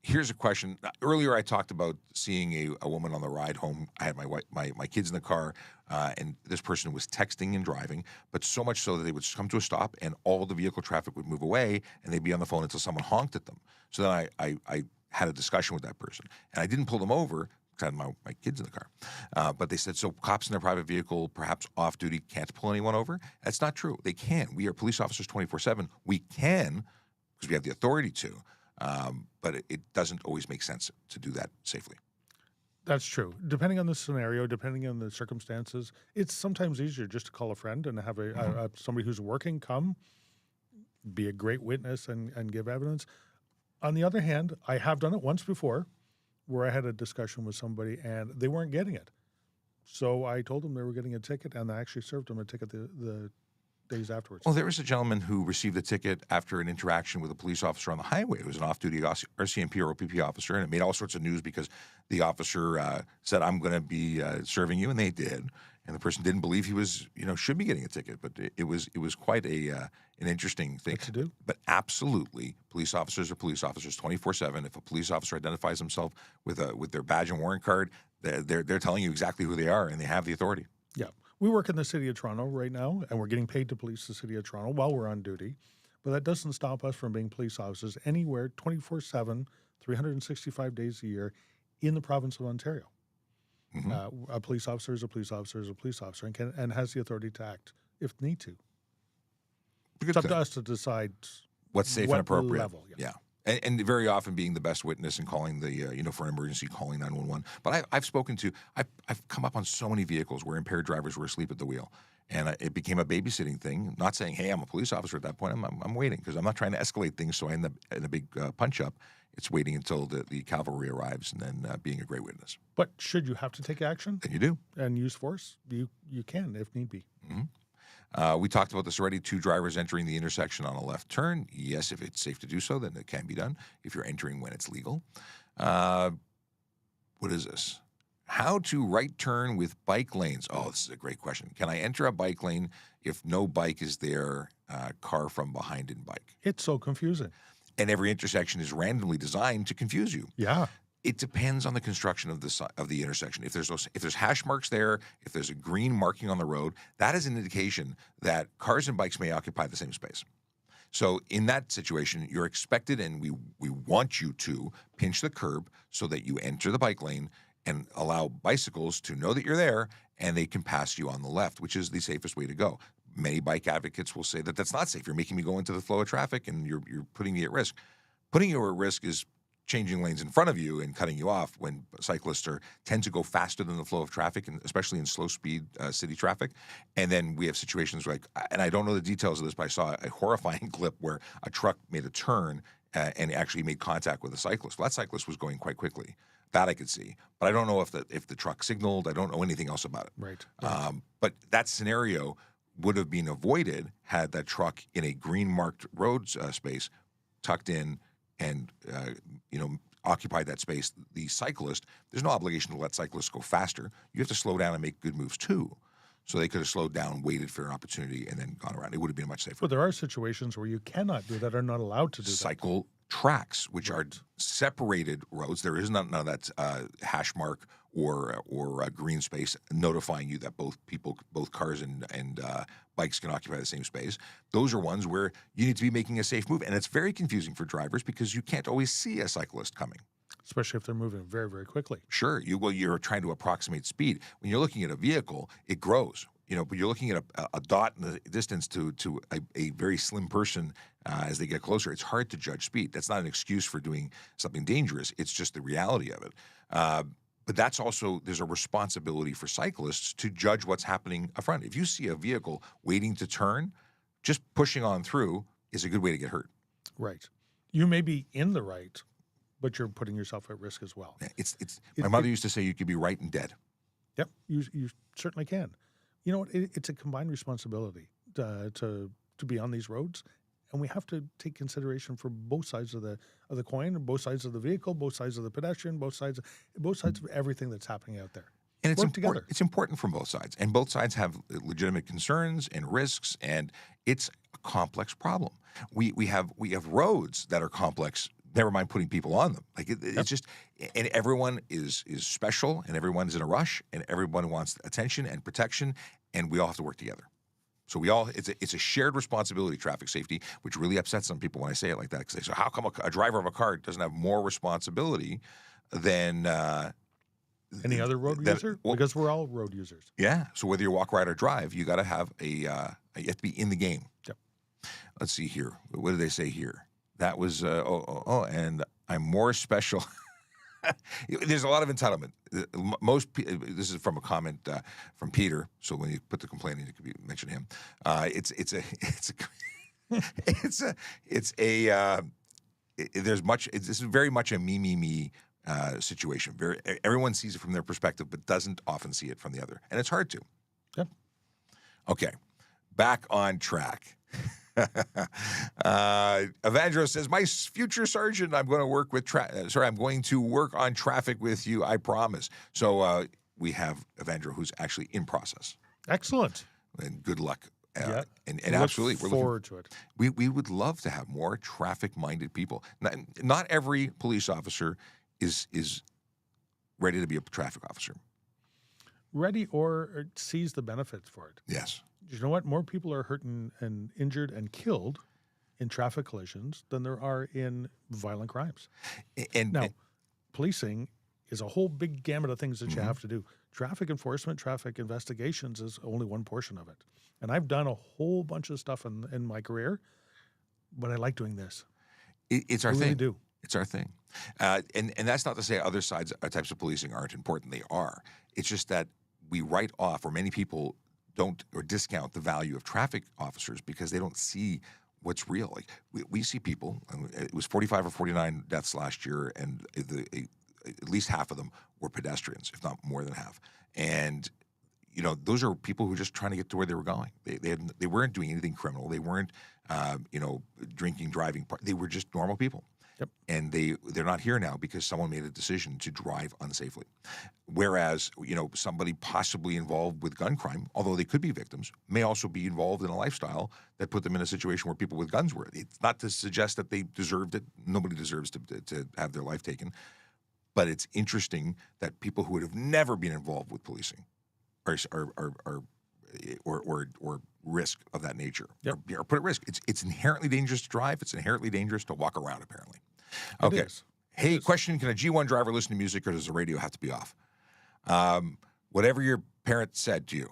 Here's a question. Earlier, I talked about seeing a woman on the ride home. I had my kids in the car, and this person was texting and driving, but so much so that they would come to a stop, and all the vehicle traffic would move away, and they'd be on the phone until someone honked at them. So then I had a discussion with that person, and I didn't pull them over because I had my kids in the car. But they said, so cops in their private vehicle, perhaps off-duty, can't pull anyone over? That's not true. They can. We are police officers 24/7. We can, because we have the authority to, but it doesn't always make sense to do that safely. That's true. Depending on the scenario, depending on the circumstances, it's sometimes easier just to call a friend and have somebody who's working come, be a great witness and give evidence. On the other hand, I have done it once before where I had a discussion with somebody and they weren't getting it. So I told them they were getting a ticket, and I actually served them a ticket the days afterwards. Well, there was a gentleman who received a ticket after an interaction with a police officer on the highway. It was an off-duty RCMP or OPP officer, and it made all sorts of news because the officer said, I'm going to be serving you, and they did. And the person didn't believe he was, should be getting a ticket. But it was quite an interesting thing. What to do? But absolutely, police officers are police officers 24/7. If a police officer identifies himself with their badge and warrant card, they're telling you exactly who they are, and they have the authority. Yeah. We work in the city of Toronto right now, and we're getting paid to police the city of Toronto while we're on duty. But that doesn't stop us from being police officers anywhere 24/7, 365 days a year in the province of Ontario. A police officer is a police officer is a police officer and has the authority to act if need to. It's up to us to decide What's safe and what appropriate. level. Yeah. And very often being the best witness and calling the, for an emergency, calling 911. But I've come up on so many vehicles where impaired drivers were asleep at the wheel. And it became a babysitting thing, not saying, hey, I'm a police officer at that point. I'm waiting because I'm not trying to escalate things so I end up in a big punch-up. It's waiting until the cavalry arrives and then being a great witness. But should you have to take action Then you do. and use force, you can if need be. We talked about this already. 2 drivers entering the intersection on a left turn. Yes, if it's safe to do so, then it can be done. If you're entering when it's legal. What is this? How to right turn with bike lanes. Oh, this is a great question. Can I enter a bike lane if no bike is there, car from behind in bike? It's so confusing. And every intersection is randomly designed to confuse you. Yeah. It depends on the construction of the intersection. If there's hash marks there, if there's a green marking on the road, that is an indication that cars and bikes may occupy the same space. So in that situation, you're expected, and we want you to pinch the curb so that you enter the bike lane and allow bicycles to know that you're there, and they can pass you on the left, which is the safest way to go. Many bike advocates will say that that's not safe. You're making me go into the flow of traffic, and you're putting me at risk. Putting you at risk is changing lanes in front of you and cutting you off when cyclists tend to go faster than the flow of traffic, and especially in slow-speed city traffic. And then we have situations like, and I don't know the details of this, but I saw a horrifying clip where a truck made a turn and actually made contact with a cyclist. Well, that cyclist was going quite quickly. That I could see. But I don't know if the truck signaled. I don't know anything else about it. Right. But that scenario would have been avoided had that truck in a green-marked road space tucked in and occupied that space. The cyclist, there's no obligation to let cyclists go faster. You have to slow down and make good moves too. So they could have slowed down, waited for an opportunity, and then gone around. It would have been much safer. But there are situations where you cannot do that, or not allowed to do that. Cycle tracks, which are separated roads. There is none of that hash mark or a green space notifying you that both cars and bikes can occupy the same space. Those are ones where you need to be making a safe move, and it's very confusing for drivers because you can't always see a cyclist coming. Especially if they're moving very, very quickly. Sure, you're trying to approximate speed. When you're looking at a vehicle, it grows. But you're looking at a dot in the distance to a very slim person as they get closer. It's hard to judge speed. That's not an excuse for doing something dangerous. It's just the reality of it. But that's also, there's a responsibility for cyclists to judge what's happening up front. If you see a vehicle waiting to turn, just pushing on through is a good way to get hurt. Right. You may be in the right, but you're putting yourself at risk as well. Yeah, my mother used to say you could be right and dead. Yep, you certainly can. You know what? It's a combined responsibility to be on these roads, and we have to take consideration for both sides of the coin, both sides of the vehicle, both sides of the pedestrian, both sides of everything that's happening out there. And it's Work important. together. It's important from both sides, and both sides have legitimate concerns and risks, and it's a complex problem. We have roads that are complex. Never mind putting people on them. Like it's just, and everyone is special, and everyone's in a rush, and everyone wants attention and protection, and we all have to work together. So it's a shared responsibility, traffic safety, which really upsets some people when I say it like that. Because they say, how come a driver of a car doesn't have more responsibility than any other road user? Well, because we're all road users. Yeah. So whether you walk, ride, or drive, you got to have you have to be in the game. Yep. Let's see here. What did they say here? That was, and I'm more special. There's a lot of entitlement. This is from a comment from Peter. So when you put the complaint in, you could mention him. This is very much a me situation. Everyone sees it from their perspective, but doesn't often see it from the other. And it's hard to. Yep. Okay. Back on track. Evandro says, my future sergeant, I'm going to work with I'm going to work on traffic with you, I promise. So we have Evandro who's actually in process. Excellent. And good luck. Yeah. And absolutely, we're looking forward to it. We would love to have more traffic-minded people. Not every police officer is ready to be a traffic officer. Ready or sees the benefits for it. Yes. You know what? More people are hurt and injured and killed in traffic collisions than there are in violent crimes. Now, policing is a whole big gamut of things that you have to do. Traffic enforcement, traffic investigations is only one portion of it. And I've done a whole bunch of stuff in my career. but I like doing this. It's our I thing. really do. It's our thing. And that's not to say other types of policing aren't important. They are. It's just that we write off, or many people don't, or discount the value of traffic officers because they don't see what's real. Like we see people, and it was 45 or 49 deaths last year, and at least half of them were pedestrians, if not more than half. And those are people who are just trying to get to where they were going. They weren't doing anything criminal. They weren't drinking, driving. They were just normal people. Yep. And they're not here now because someone made a decision to drive unsafely. Whereas, somebody possibly involved with gun crime, although they could be victims, may also be involved in a lifestyle that put them in a situation where people with guns were. It's not to suggest that they deserved it. Nobody deserves to have their life taken. But it's interesting that people who would have never been involved with policing or risk of that nature are put at risk. It's inherently dangerous to drive. It's inherently dangerous to walk around, apparently. Okay. It is. Hey, question, can a G1 driver listen to music, or does the radio have to be off? Whatever your parents said to you.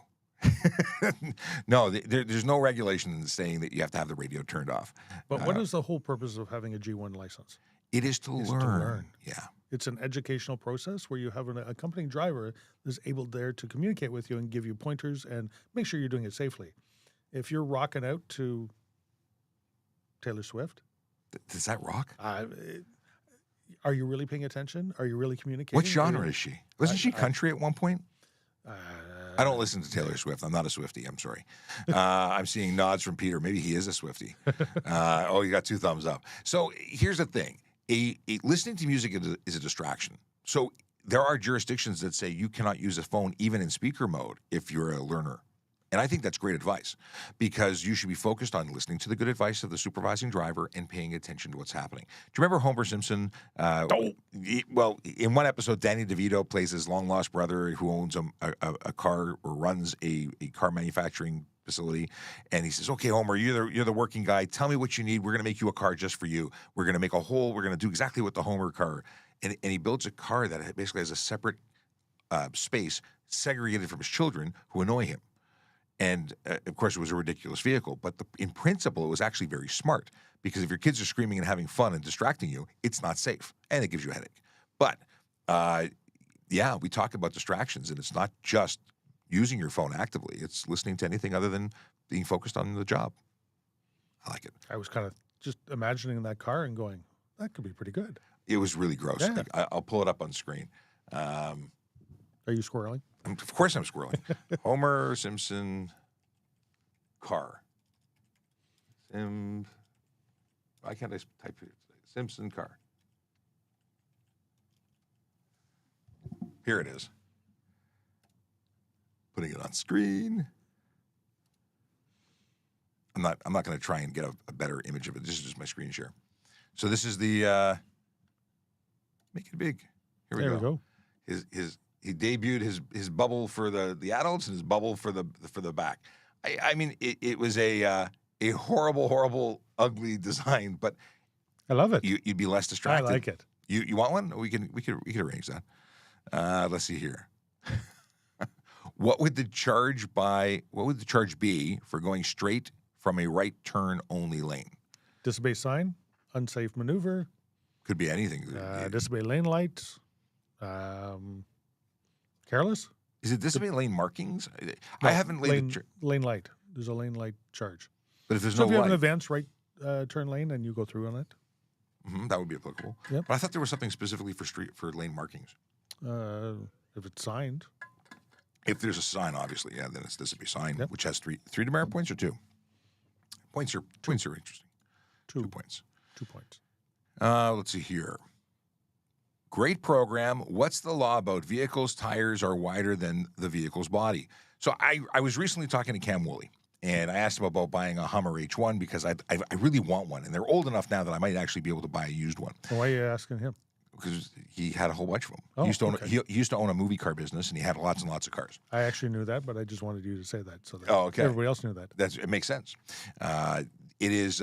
No, there's no regulation saying that you have to have the radio turned off. But what is the whole purpose of having a G1 license? It is to learn. Yeah. It's an educational process where you have an accompanying driver that's able there to communicate with you and give you pointers and make sure you're doing it safely. If you're rocking out to Taylor Swift, does that rock? Are you really paying attention? Are you really communicating? What genre is she? Wasn't she country at one point? I don't listen to Taylor Swift. I'm not a Swiftie. I'm sorry. I'm seeing nods from Peter. Maybe he is a Swiftie. You got 2 thumbs up. So here's the thing. Listening to music is a distraction. So there are jurisdictions that say you cannot use a phone even in speaker mode if you're a learner. And I think that's great advice, because you should be focused on listening to the good advice of the supervising driver and paying attention to what's happening. Do you remember Homer Simpson? Well, in one episode, Danny DeVito plays his long-lost brother who owns a car, or runs a car manufacturing facility, and he says, "Okay, Homer, you're the working guy. Tell me what you need. We're going to make you a car just for you. We're going to make we're going to do exactly what the Homer car." And he builds a car that basically has a separate space segregated from his children who annoy him. And, of course, it was a ridiculous vehicle. But in principle, it was actually very smart, because if your kids are screaming and having fun and distracting you, it's not safe, and it gives you a headache. But, we talk about distractions, and it's not just using your phone actively. It's listening to anything other than being focused on the job. I like it. I was kind of just imagining that car and going, that could be pretty good. It was really gross. Yeah. I'll pull it up on screen. Are you squirreling? Of course I'm squirreling. Homer Simpson car. Why can't I type it? Simpson car. Here it is. Putting it on screen. I'm not going to try and get a better image of it. This is just my screen share. So this is the make it big. Here we go. He debuted his bubble for the adults and his bubble for the back. I mean, it was a horrible, ugly design, but I love it. You'd be less distracted. I like it. You want one? We could arrange that. Let's see here. What would the charge be for going straight from a right turn only lane? Disobey sign, unsafe maneuver. Could be anything. Disobey lane lights. Careless? Is it disobey lane markings? No, I haven't laid lane light. There's a lane light charge. But if there's so no if you have light, an advanced right turn lane and you go through on it, that would be applicable. Yep. But I thought there was something specifically for lane markings. If it's signed. If there's a sign, obviously, then it's disobey sign, Yep. which has three demerit points or 2? Points are interesting. 2 points. 2 points. Let's see here. Great program. What's the law about vehicles' tires are wider than the vehicle's body? So I was recently talking to Cam Woolley, and I asked him about buying a Hummer H1 because I really want one, and they're old enough now that I might actually be able to buy a used one. Well, why are you asking him? Because he had a whole bunch of them. Oh, he used to own a movie car business, and he had lots and lots of cars. I actually knew that, but I just wanted you to say that so that okay. everybody else knew that. It makes sense. It is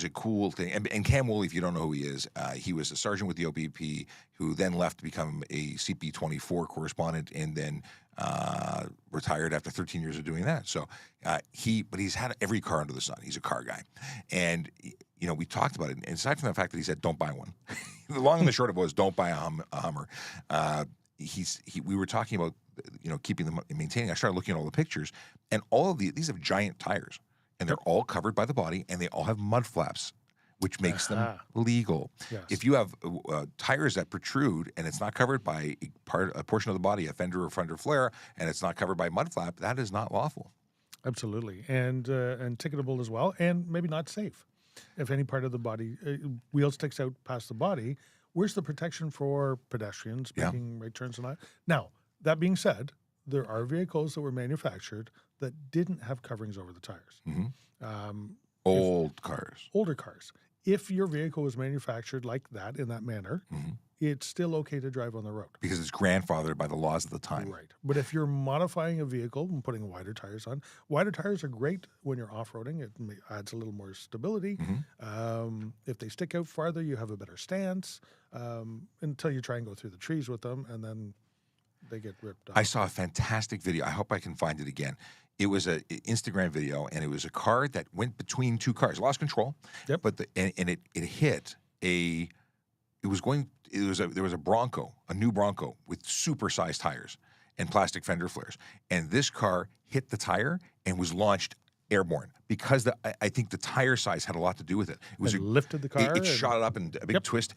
a cool thing. And Cam Woolley, if you don't know who he was a sergeant with the OBP who then left to become a CP24 correspondent and then retired after 13 years of doing that. So he's had every car under the sun. He's a car guy. And, we talked about it. And aside from the fact that he said, don't buy one. The long and the short of it was, don't buy a Hummer. We were talking about, keeping them and maintaining. I started looking at all the pictures, and all of these have giant tires, and they're all covered by the body, and they all have mud flaps, which makes them legal. Yes. If you have tires that protrude and it's not covered by a portion of the body, a fender or fender flare, and it's not covered by mud flap, that is not lawful. Absolutely, and ticketable as well, and maybe not safe. If any part of the body wheel sticks out past the body, where's the protection for pedestrians making right turns and that? Now, that being said, there are vehicles that were manufactured that didn't have coverings over the tires. Mm-hmm. Older cars. If your vehicle was manufactured like that, in that manner, mm-hmm. it's still okay to drive on the road. Because it's grandfathered by the laws of the time. Right. But if you're modifying a vehicle and putting wider tires on, wider tires are great when you're off-roading. It adds a little more stability. Mm-hmm. If they stick out farther, you have a better stance until you try and go through the trees with them, and then they get ripped off. I saw a fantastic video. I hope I can find it again. It was an Instagram video, and it was a car that went between two cars, lost control. Yep. But it hit a. There was a Bronco, a new Bronco with super-sized tires and plastic fender flares, and this car hit the tire and was launched airborne because I think the tire size had a lot to do with it. It was lifted the car. It shot it up in a big twist.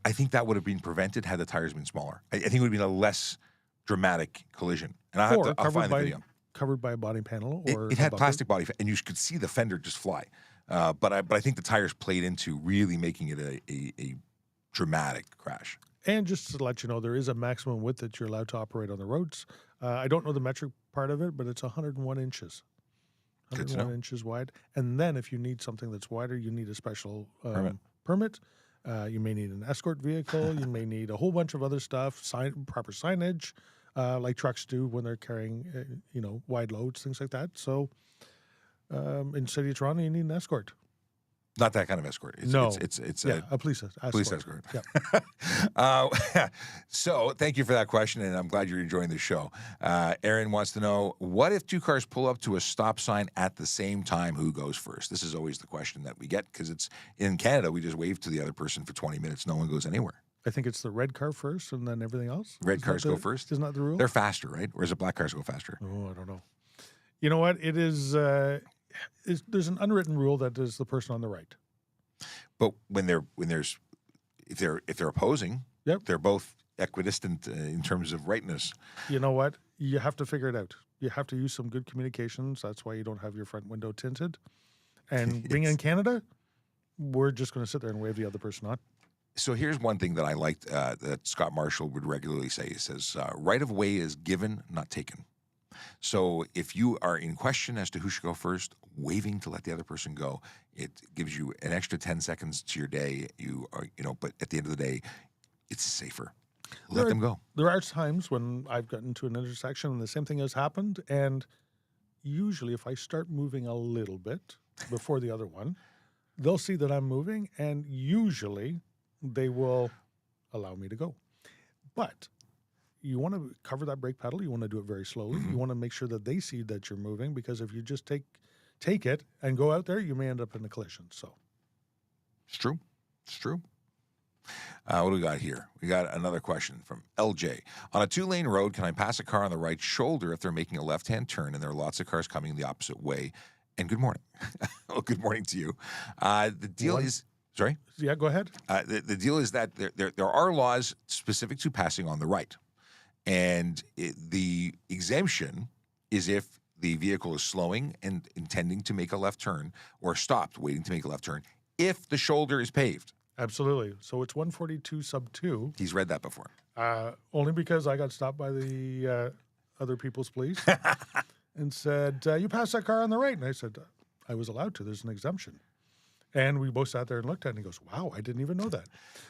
I think that would have been prevented had the tires been smaller. I think it would have been a less dramatic collision. And I'll find the video. Covered by a body panel, or it had plastic body, and you could see the fender just fly. But I think the tires played into really making it a dramatic crash. And just to let you know, there is a maximum width that you're allowed to operate on the roads. I don't know the metric part of it, but it's 101 inches. 101 inches wide. And then if you need something that's wider, you need a special permit. You may need an escort vehicle. You may need a whole bunch of other stuff, proper signage, like trucks do when they're carrying, wide loads, things like that. So in the city of Toronto, you need an escort. Not that kind of escort. It's a police escort. Police escort. Yeah. So thank you for that question, and I'm glad you're enjoying the show. Aaron wants to know, what if two cars pull up to a stop sign at the same time? Who goes first? This is always the question that we get, because it's in Canada, we just wave to the other person for 20 minutes. No one goes anywhere. I think it's the red car first and then everything else. Red cars go first? Isn't that the rule? They're faster, right? Or is it black cars go faster? Oh, I don't know. You know what? It is... there's an unwritten rule that is the person on the right. But if they're opposing, they're both equidistant in terms of rightness. You know what? You have to figure it out. You have to use some good communications. That's why you don't have your front window tinted. And being in Canada, we're just going to sit there and wave the other person on. So here's one thing that I liked that Scott Marshall would regularly say. He says, right of way is given, not taken. So if you are in question as to who should go first, waving to let the other person go, it gives you an extra 10 seconds to your day. But at the end of the day, it's safer. Let them go. There are times when I've gotten to an intersection and the same thing has happened. And usually if I start moving a little bit before the other one, they'll see that I'm moving, and usually they will allow me to go. But you want to cover that brake pedal. You want to do it very slowly. You want to make sure that they see that you're moving, because if you just take it and go out there, you may end up in a collision. So it's true. It's true. What do we got here? We got another question from LJ. On a 2-lane road, can I pass a car on the right shoulder if they're making a left-hand turn and there are lots of cars coming the opposite way? And good morning. Well, good morning to you. The deal is... Sorry? Yeah, go ahead. The deal is that there are laws specific to passing on the right. And the exemption is if the vehicle is slowing and intending to make a left turn, or stopped waiting to make a left turn, if the shoulder is paved. Absolutely. So it's 142 sub 2. He's read that before. Only because I got stopped by the other people's police and said, you passed that car on the right. And I said, I was allowed to. There's an exemption. And we both sat there and looked at it, and he goes, wow, I didn't even know that.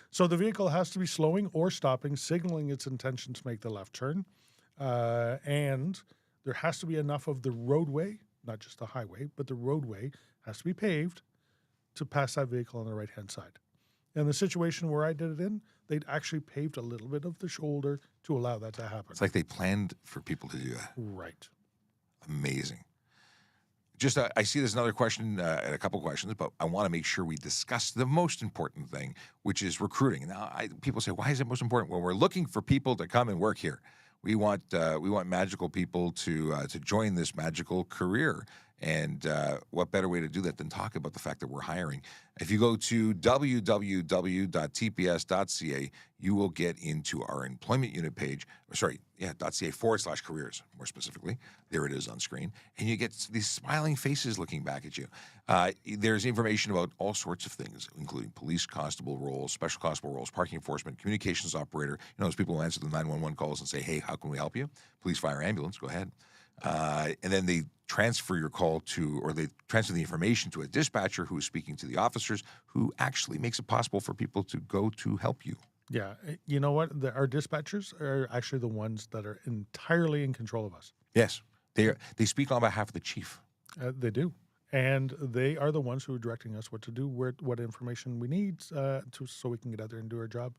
So the vehicle has to be slowing or stopping, signaling its intention to make the left turn. And there has to be enough of the roadway, not just the highway, but the roadway has to be paved to pass that vehicle on the right-hand side. And the situation where I did it in, they'd actually paved a little bit of the shoulder to allow that to happen. It's like they planned for people to do that. Right. Amazing. Just, I see there's another question and a couple questions, but I want to make sure we discuss the most important thing, which is recruiting. Now, people say, why is it most important? Well, we're looking for people to come and work here. We want magical people to join this magical career. And what better way to do that than talk about the fact that we're hiring? If you go to www.tps.ca, you will get into our employment unit page. .ca/careers, more specifically. There it is on screen. And you get these smiling faces looking back at you. There's information about all sorts of things, including police constable roles, special constable roles, parking enforcement, communications operator. You know, those people who answer the 911 calls and say, hey, how can we help you? Police, fire, ambulance, go ahead. And then they transfer your call to, or they transfer the information to a dispatcher who is speaking to the officers, who actually makes it possible for people to go to help you. Yeah. You know what? Our dispatchers are actually the ones that are entirely in control of us. Yes. They speak on behalf of the chief. They do. And they are the ones who are directing us what to do, what information we need so we can get out there and do our job.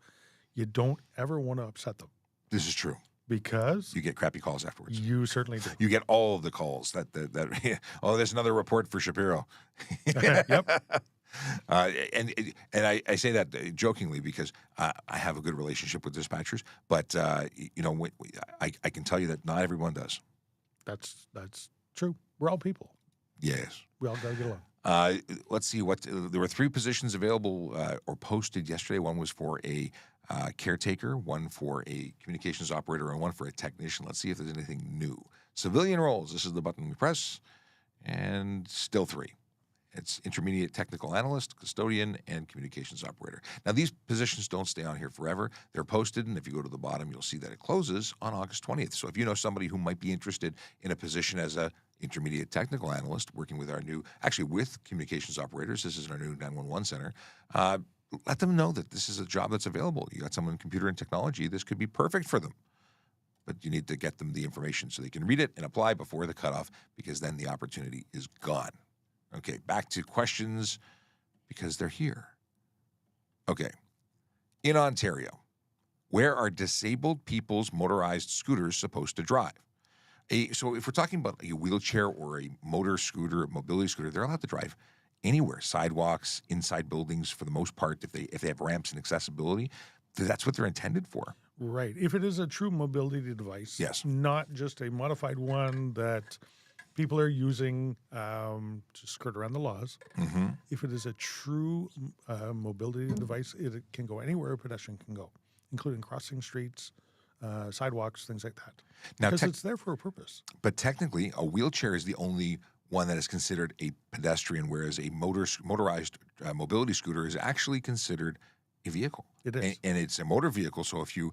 You don't ever want to upset them. This is true. Because you get crappy calls afterwards. You certainly do. You get all of the calls that oh, there's another report for Shapiro. Yep. And I say that jokingly because I have a good relationship with dispatchers, but you know, I can tell you that not everyone does. That's true. We're all people. Yes. We all got to get along. Let's see there were 3 positions available or posted yesterday. One was for a caretaker, one for a communications operator, and one for a technician. Let's see if there's anything new. Civilian roles. This is the button we press, and still 3. It's intermediate technical analyst, custodian, and communications operator. Now, these positions don't stay on here forever. They're posted, and if you go to the bottom, you'll see that it closes on August 20th. So if you know somebody who might be interested in a position as a intermediate technical analyst, working with with communications operators, this is our new 911 center, let them know that this is a job that's available. You got someone in computer and technology, this could be perfect for them. But you need to get them the information so they can read it and apply before the cutoff, because then the opportunity is gone. Okay, back to questions, because they're here. Okay. In Ontario, where are disabled people's motorized scooters supposed to drive? So if we're talking about a wheelchair or a mobility scooter, they're allowed to drive anywhere, sidewalks, inside buildings for the most part, if they have ramps and accessibility. That's what they're intended for. Right. If it is a true mobility device, yes, not just a modified one that people are using to skirt around the laws. Mm-hmm. If it is a true mobility device, it can go anywhere a pedestrian can go, including crossing streets, sidewalks, things like that. Now, because it's there for a purpose. But technically, a wheelchair is the only one that is considered a pedestrian, whereas a motorized mobility scooter is actually considered a vehicle. It is. And it's a motor vehicle, so if you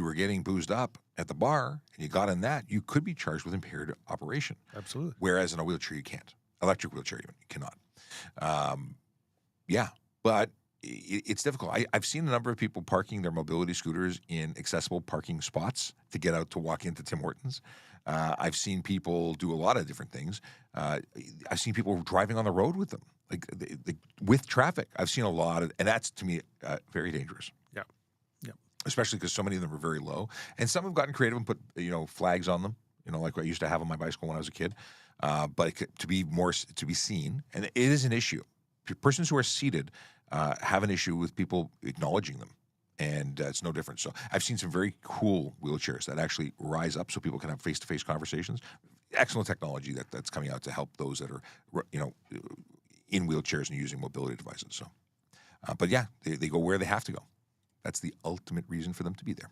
were getting boozed up at the bar and you got in that, you could be charged with impaired operation. Absolutely. Whereas in a wheelchair, you can't. Electric wheelchair, even, you cannot. Yeah, but it's difficult. I've seen a number of people parking their mobility scooters in accessible parking spots to get out to walk into Tim Hortons. I've seen people do a lot of different things. I've seen people driving on the road with them, like with traffic. I've seen a lot of, and that's to me very dangerous. Yeah, yeah. Especially because so many of them are very low, and some have gotten creative and put flags on them. Like what I used to have on my bicycle when I was a kid. But to be seen, and it is an issue. Persons who are seated have an issue with people acknowledging them, and it's no different. So I've seen some very cool wheelchairs that actually rise up so people can have face-to-face conversations. Excellent technology that's coming out to help those that are in wheelchairs and using mobility devices. So, but yeah, they go where they have to go. That's the ultimate reason for them to be there.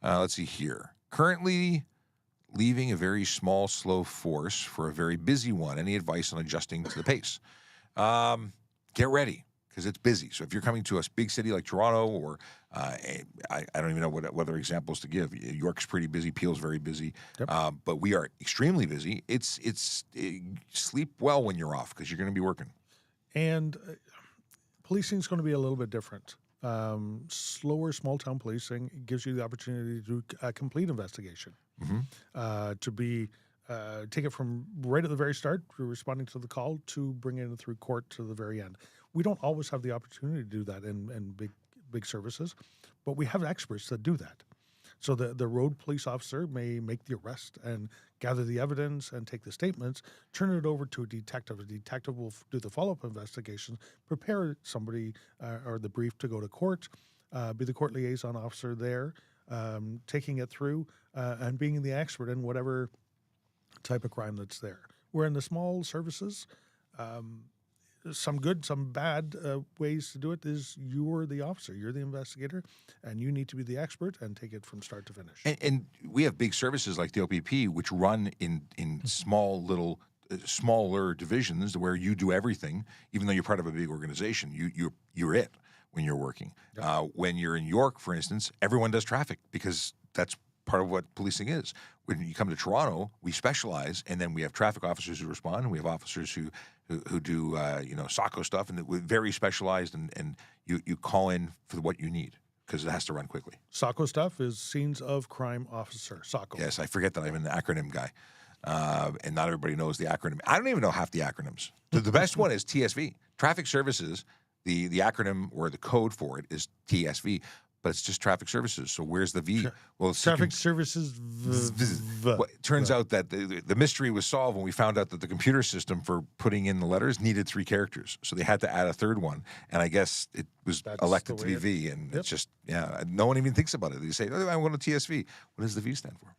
Let's see here. Currently leaving a very small, slow force for a very busy one. Any advice on adjusting to the pace? Get ready, because it's busy. So if you're coming to a big city like Toronto, or I don't even know what other examples to give. York's pretty busy. Peel's very busy. Yep. But we are extremely busy. Sleep well when you're off, because you're going to be working. And policing is going to be a little bit different. Slower small-town policing gives you the opportunity to do a complete investigation, mm-hmm. To be take it from right at the very start, responding to the call, to bringing it through court to the very end. We don't always have the opportunity to do that in big services, but we have experts that do that. So the road police officer may make the arrest and gather the evidence and take the statements, turn it over to a detective. A detective will do the follow-up investigation, prepare somebody or the brief to go to court, be the court liaison officer there, taking it through and being the expert in whatever type of crime that's there. Where in the small services, some good, some bad ways to do it is you're the officer, you're the investigator, and you need to be the expert and take it from start to finish. And we have big services like the OPP, which run in small little smaller divisions where you do everything, even though you're part of a big organization. You're it when you're working. Yep. When you're in York, for instance, everyone does traffic because that's part of what policing is. When you come to Toronto, we specialize, and then we have traffic officers who respond, and we have officers who do SACO stuff, and we're very specialized, and you call in for what you need because it has to run quickly. SACO stuff is Scenes of Crime Officer, SACO. Yes, I forget that I'm an acronym guy, and not everybody knows the acronym. I don't even know half the acronyms. The best one is TSV. Traffic Services, the acronym or the code for it is TSV. But it's just traffic services. So where's the V? Well, traffic services. Well, it turns out that the mystery was solved when we found out that the computer system for putting in the letters needed 3 characters. So they had to add a third one. And I guess it was elected to be V. And it's just, no one even thinks about it. They say, oh, I'm going to TSV. What does the V stand for?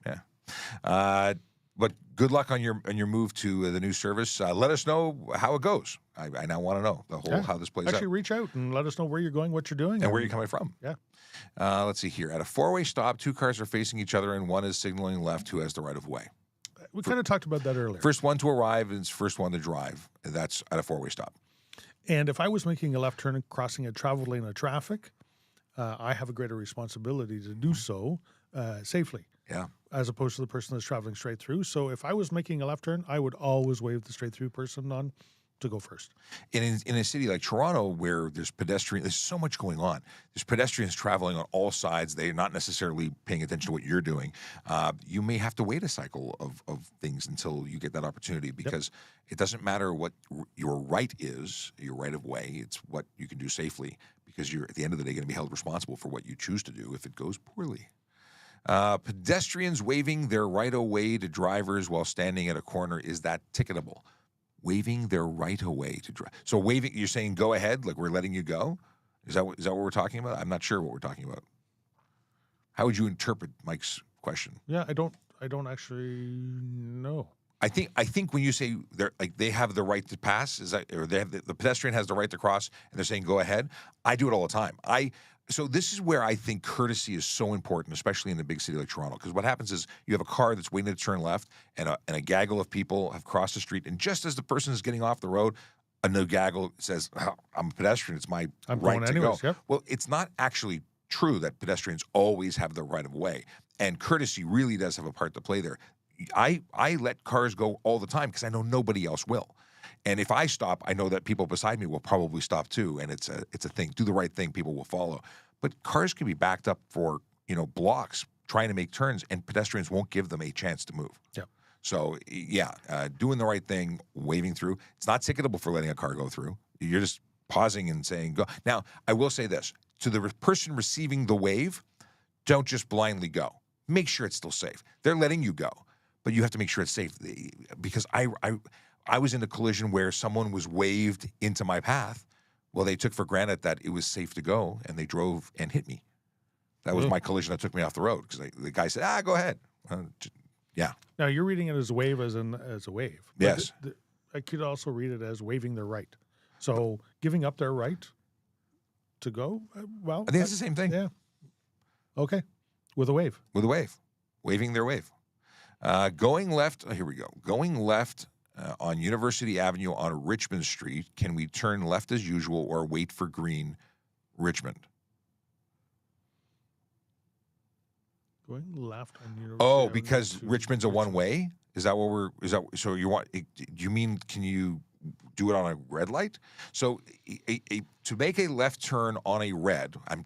Yeah. But good luck on your move to the new service. Let us know how it goes. I now want to know how this plays out. Actually, reach out and let us know where you're going, what you're doing, and where you're coming from. Yeah. Let's see here. At a 4-way stop, 2 cars are facing each other, and one is signaling left. Who has the right of way? We kind of talked about that earlier. First one to arrive is first one to drive. That's at a 4-way stop. And if I was making a left turn and crossing a travel lane of traffic, I have a greater responsibility to do so safely. Yeah. As opposed to the person that's traveling straight through. So if I was making a left turn, I would always wave the straight through person on to go first. In a city like Toronto, where there's so much going on. There's pedestrians traveling on all sides. They're not necessarily paying attention to what you're doing. You may have to wait a cycle of things until you get that opportunity, because it doesn't matter what your right is, your right of way. It's what you can do safely, because you're at the end of the day going to be held responsible for what you choose to do if it goes poorly. Pedestrians waving their right-of-way to drivers while standing at a corner, is that ticketable? Waving their right-of-way to drive. So waving, you're saying go ahead, like we're letting you go? Is that what we're talking about? I'm not sure what we're talking about. How would you interpret Mike's question? Yeah, I don't actually know. I think when you say they have the right to pass, is that, or they have the pedestrian has the right to cross, and they're saying go ahead. I do it all the time. So this is where I think courtesy is so important, especially in a big city like Toronto, because what happens is you have a car that's waiting to turn left, and a gaggle of people have crossed the street, and just as the person is getting off the road, a new gaggle says, oh, I'm a pedestrian, it's my right to go. Yep. Well, it's not actually true that pedestrians always have the right of way, and courtesy really does have a part to play there. I let cars go all the time because I know nobody else will. And if I stop, I know that people beside me will probably stop too, and it's a thing. Do the right thing, people will follow. But cars can be backed up for blocks trying to make turns, and pedestrians won't give them a chance to move. Yeah. So doing the right thing, waving through. It's not ticketable for letting a car go through. You're just pausing and saying go. Now, I will say this to the person receiving the wave: don't just blindly go. Make sure it's still safe. They're letting you go, but you have to make sure it's safe. Because I was in a collision where someone was waved into my path. Well, they took for granted that it was safe to go, and they drove and hit me. That was my collision that took me off the road, because the guy said, go ahead. Yeah. Now, you're reading it as a wave as a wave. But yes. I could also read it as waving their right. So giving up their right to go, well. I think it's the same thing. Yeah. Okay. With a wave. With a wave. Waving their wave. Going left. Oh, here we go. Going left on University Avenue on Richmond Street. Can we turn left as usual or wait for green, Richmond? Going left on University Avenue. Because Richmond's a one-way? Is that what so you want, do you mean, can you do it on a red light? So to make a left turn on a red, I'm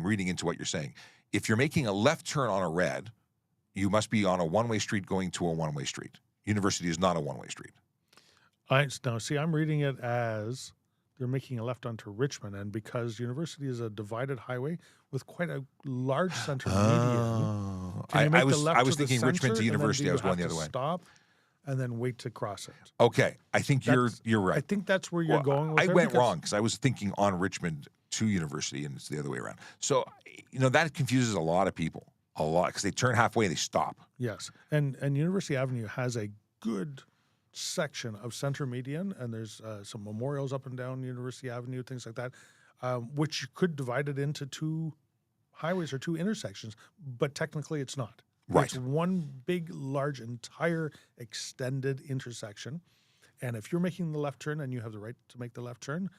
reading into what you're saying. If you're making a left turn on a red, you must be on a one-way street going to a one-way street. University is not a one-way street. Now, see, I'm reading it as they're making a left onto Richmond, and because University is a divided highway with quite a large center median, can you make the left I was to the thinking Richmond center, to and then University. do I was you going have the other to way. Stop and then wait to cross it. Okay, I think you're right. I think that's where you're going with I it, went because- wrong because I was thinking on Richmond to University, and it's the other way around. So, that confuses a lot of people, a lot, because they turn halfway and they stop. Yes, and University Avenue has a good section of center median, and there's some memorials up and down University Avenue, things like that, which you could divide it into two highways or two intersections, but technically it's not. Right. It's one big, large, entire extended intersection, and if you're making the left turn and you have the right to make the left turn,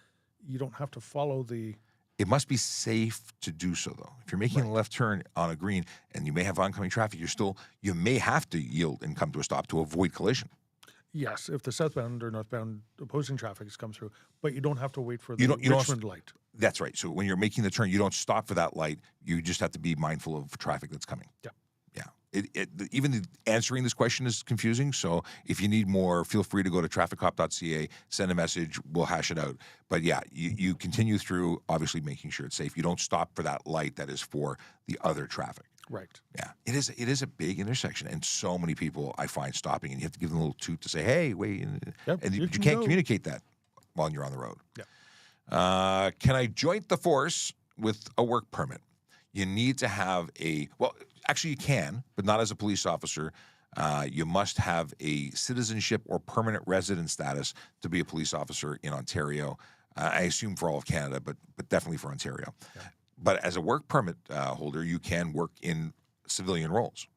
you don't have to follow the... It must be safe to do so, though. If you're making a left turn on a green and you may have oncoming traffic, you may have to yield and come to a stop to avoid collision. Yes, if the southbound or northbound opposing traffic has come through, but you don't have to wait for the You don't- Richmond light. That's right. So when you're making the turn, you don't stop for that light. You just have to be mindful of traffic that's coming. Yeah. Yeah. Even answering this question is confusing. So if you need more, feel free to go to TrafficCop.ca, send a message, we'll hash it out. But yeah, you continue through, obviously making sure it's safe. You don't stop for that light that is for the other traffic. Right. Yeah, it is a big intersection, and so many people I find stopping, and you have to give them a little toot to say, "Hey, wait," Yep, and you you can can't go. communicate that while you're on the road. Yeah. Can I join the force with a work permit? You need to have actually you can, but not as a police officer. You must have a citizenship or permanent resident status to be a police officer in Ontario. I assume for all of Canada, but definitely for Ontario. Yeah. But as a work permit holder, you can work in civilian roles.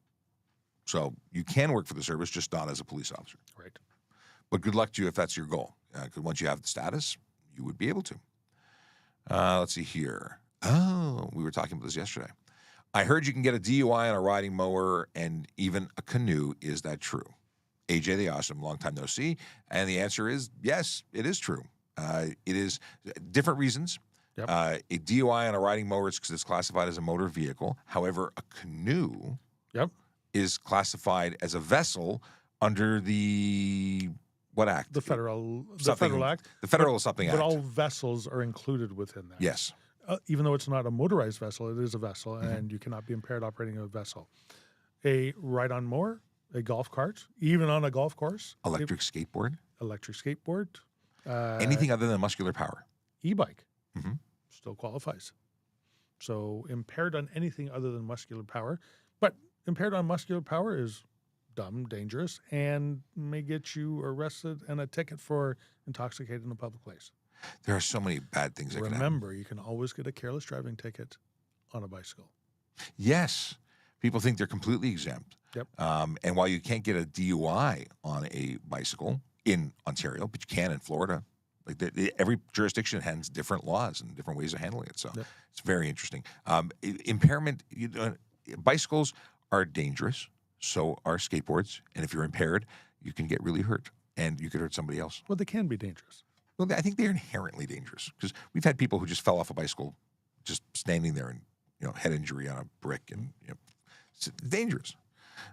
So you can work for the service, just not as a police officer. Right. But good luck to you if that's your goal. Because once you have the status, you would be able to. Let's see here. Oh, we were talking about this yesterday. I heard you can get a DUI on a riding mower and even a canoe. Is that true? AJ the Awesome, long time no see. And the answer is yes, it is true. It is different reasons. Yep. A DUI on a riding mower is because it's classified as a motor vehicle. However, a canoe is classified as a vessel under the what act? The federal act. The federal something act. But all vessels are included within that. Yes. Even though it's not a motorized vessel, it is a vessel, and you cannot be impaired operating a vessel. A ride-on mower, a golf cart, even on a golf course. Electric skateboard. Anything other than muscular power. E-bike Mhm. still qualifies. So impaired on anything other than muscular power, but impaired on muscular power is dumb, dangerous, and may get you arrested and a ticket for intoxicated in a public place. There are so many bad things that can happen. Remember, you can always get a careless driving ticket on a bicycle. Yes. People think they're completely exempt. Yep. And while you can't get a DUI on a bicycle in Ontario, but you can in Florida. Every jurisdiction has different laws and different ways of handling it. So it's very interesting. Impairment, bicycles are dangerous. So are skateboards. And if you're impaired, you can get really hurt and you could hurt somebody else. Well, they can be dangerous. Well, I think they're inherently dangerous because we've had people who just fell off a bicycle just standing there and, head injury on a brick and, it's dangerous.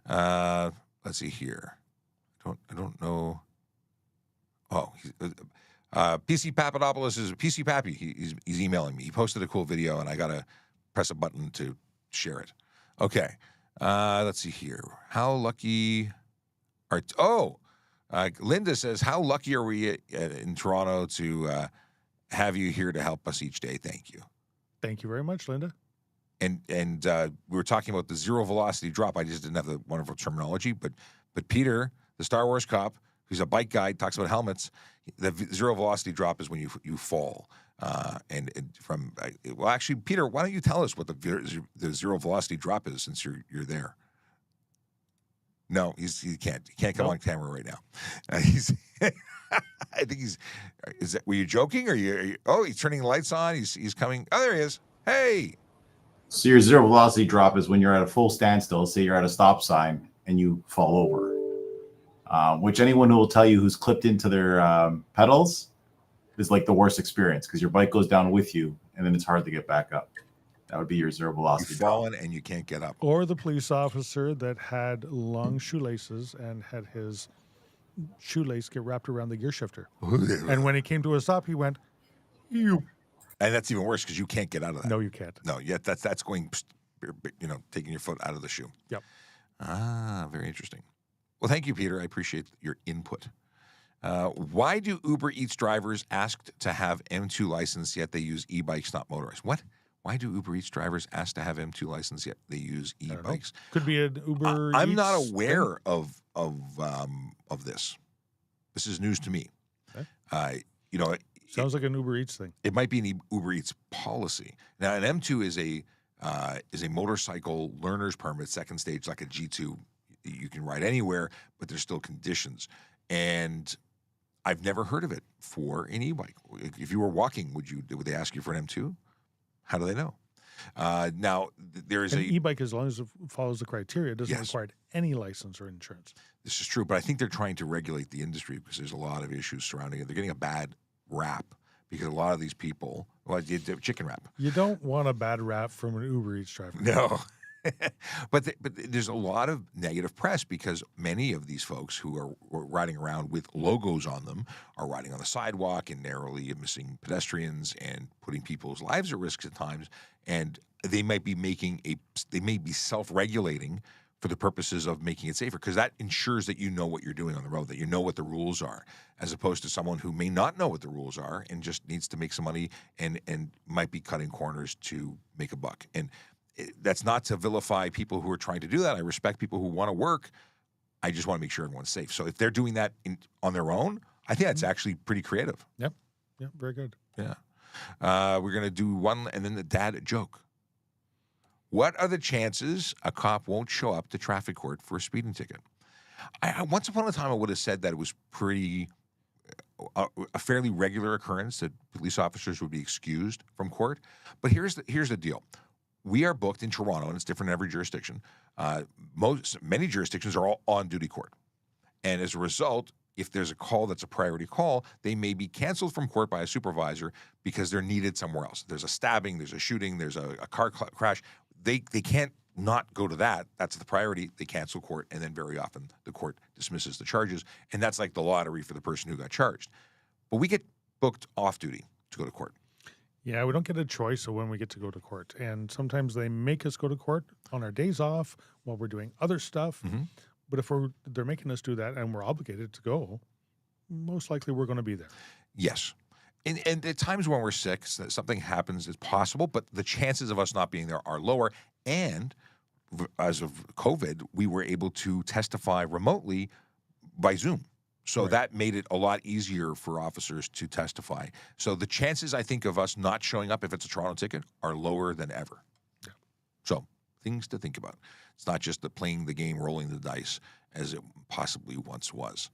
Let's see here. I don't know. Oh, PC Papadopoulos is PC Pappy. He's emailing me. He posted a cool video, and I gotta press a button to share it. Okay, let's see here. How lucky are? Linda says, "How lucky are we in Toronto to have you here to help us each day?" Thank you. Thank you very much, Linda. And we were talking about the zero velocity drop. I just didn't have the wonderful terminology, but Peter, the Star Wars cop, who's a bike guy, talks about helmets. The zero velocity drop is when you fall. Actually, Peter, why don't you tell us what the zero velocity drop is since you're there? No, he can't. He can't come on camera right now. I think is that? Were you joking? He's turning the lights on. He's coming. Oh, there he is. Hey. So your zero velocity drop is when you're at a full standstill, say you're at a stop sign, and you fall over. Which anyone who will tell you who's clipped into their pedals is like the worst experience because your bike goes down with you, and then it's hard to get back up. That would be your zero You've velocity drop. fallen and you can't get up. Or the police officer that had long shoelaces and had his shoelace get wrapped around the gear shifter. And when he came to a stop, he went, "You." And that's even worse because you can't get out of that. No, you can't. No, yet that's going, taking your foot out of the shoe. Yep. Ah, very interesting. Well, thank you, Peter. I appreciate your input. Why do Uber Eats drivers asked to have M2 license yet they use e-bikes, not motorized? What? Why do Uber Eats drivers ask to have M2 license yet they use e-bikes? Could be an Uber. I'm Eats not aware thing. of this. This is news to me. Okay. Sounds like an Uber Eats thing. It might be an Uber Eats policy. Now, an M2 is a motorcycle learner's permit, second stage, like a G2. You can ride anywhere, but there's still conditions. And I've never heard of it for an e-bike. If you were walking, would they ask you for an M2? How do they know? Now, there is an e-bike, as long as it follows the criteria, doesn't require any license or insurance. This is true, but I think they're trying to regulate the industry because there's a lot of issues surrounding it. They're getting a bad rap because a lot of these people, chicken rap. You don't want a bad rap from an Uber Eats driver. No. But there's a lot of negative press because many of these folks who are riding around with logos on them are riding on the sidewalk and narrowly missing pedestrians and putting people's lives at risk at times. And they might be self-regulating for the purposes of making it safer because that ensures that you know what you're doing on the road, that you know what the rules are, as opposed to someone who may not know what the rules are and just needs to make some money and might be cutting corners to make a buck. And that's not to vilify people who are trying to do that. I respect people who want to work. I just want to make sure everyone's safe. So if they're doing that on their own, I think that's actually pretty creative. Yep. Yep. Very good. Yeah. We're going to do one and then the dad joke. What are the chances a cop won't show up to traffic court for a speeding ticket? Once upon a time, I would have said that it was a fairly regular occurrence that police officers would be excused from court. But here's the deal. We are booked in Toronto, and it's different in every jurisdiction. Many jurisdictions are all on-duty court. And as a result, if there's a call that's a priority call, they may be canceled from court by a supervisor because they're needed somewhere else. There's a stabbing, there's a shooting, there's a car crash. They can't not go to that. That's the priority. They cancel court, and then very often the court dismisses the charges. And that's like the lottery for the person who got charged. But we get booked off-duty to go to court. Yeah, we don't get a choice of when we get to go to court. And sometimes they make us go to court on our days off while we're doing other stuff. Mm-hmm. But if they're making us do that and we're obligated to go, most likely we're going to be there. Yes. And at times when we're sick, something happens, it's possible, but the chances of us not being there are lower. And as of COVID, we were able to testify remotely by Zoom. So that made it a lot easier for officers to testify. So the chances, I think, of us not showing up if it's a Toronto ticket are lower than ever. Yeah. So things to think about. It's not just playing the game, rolling the dice, as it possibly once was.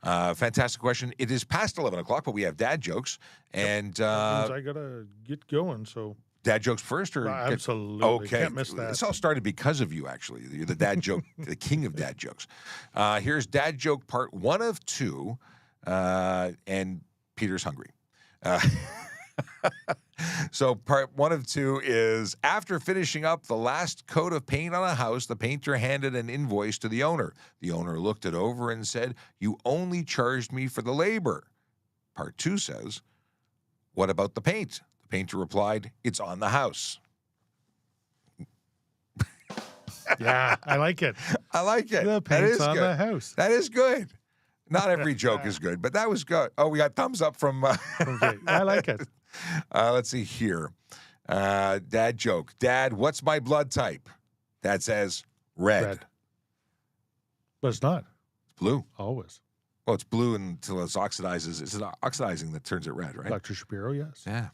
Fantastic question. It is past 11 o'clock, but we have dad jokes. And that means I got to get going, so... Dad jokes first? Absolutely. Okay. Can't miss that. This all started because of you, actually. You're the dad joke, the king of dad jokes. Here's dad joke part 1 of 2, and Peter's hungry. So part 1 of 2 is, after finishing up the last coat of paint on a house, the painter handed an invoice to the owner. The owner looked it over and said, "You only charged me for the labor." Part 2 says, "What about the paint?" The painter replied, "It's on the house." Yeah, I like it. I like it. The paint's on the house. That is good. Not every joke is good, but that was good. Oh, we got thumbs up from... Okay, I like it. Let's see here. Dad joke. Dad, what's my blood type? Dad says, red. But it's not. It's blue. Always. Well, it's blue until it oxidizes. It's oxidizing that turns it red, right? Dr. Shapiro, yes. Yeah.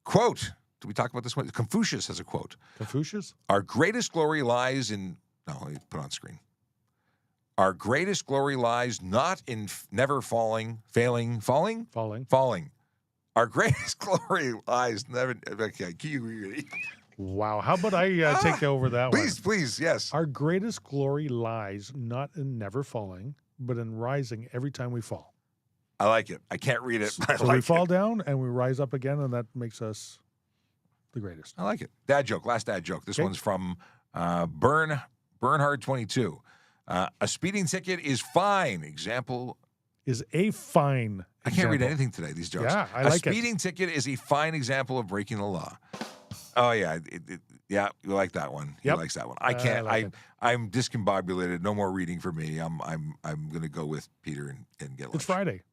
Quote. Did we talk about this one? Confucius has a quote. Confucius? Our greatest glory lies in... No, let me put it on screen. Our greatest glory lies not in never falling. Our greatest glory lies never... Okay, wow. How about I take over that one? Please, yes. Our greatest glory lies not in never falling, but in rising every time we fall. I like it. I can't read it, but I So like we fall it. down and we rise up again, and that makes us the greatest. I like it. Dad joke. Last dad joke. This Okay. one's from Bernhard 22. A speeding ticket is fine. Example. Is a fine I can't read example. anything today, these jokes. Yeah, I a like it. speeding ticket is a fine example of breaking the law. Oh, yeah. Yeah, you like that one. He Yep. likes that one. I can't. like it. I'm discombobulated. No more reading for me. I'm going to go with Peter and get lunch. It's Friday.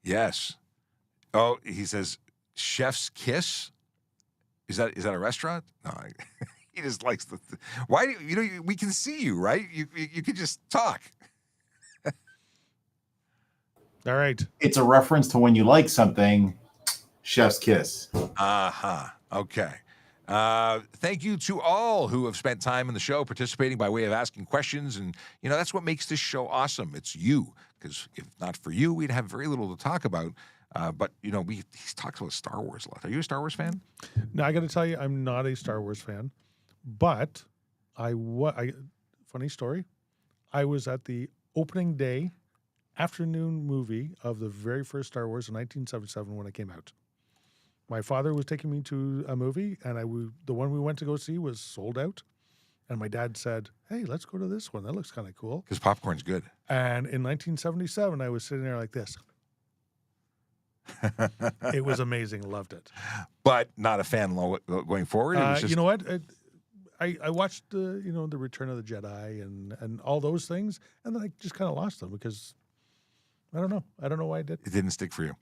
Yes. Oh, he says, chef's kiss? Is that a restaurant? No, he just likes the. Why do you we can see you, right? You can just talk. All right. It's a reference to when you like something, chef's kiss. Okay. Thank you to all who have spent time in the show participating by way of asking questions. And, that's what makes this show awesome. It's you. Because if not for you, we'd have very little to talk about. But, he talks about Star Wars a lot. Are you a Star Wars fan? Now, I got to tell you, I'm not a Star Wars fan, but funny story. I was at the opening day afternoon movie of the very first Star Wars in 1977 when it came out. My father was taking me to a movie, and the one we went to go see was sold out. And my dad said, "Hey, let's go to this one. That looks kind of cool." Because popcorn's good. And in 1977, I was sitting there like this. It was amazing. Loved it. But not a fan going forward. It was just, You know what? I watched the Return of the Jedi and all those things, and then I just kind of lost them because I don't know. I don't know why I did. it didn't stick for you.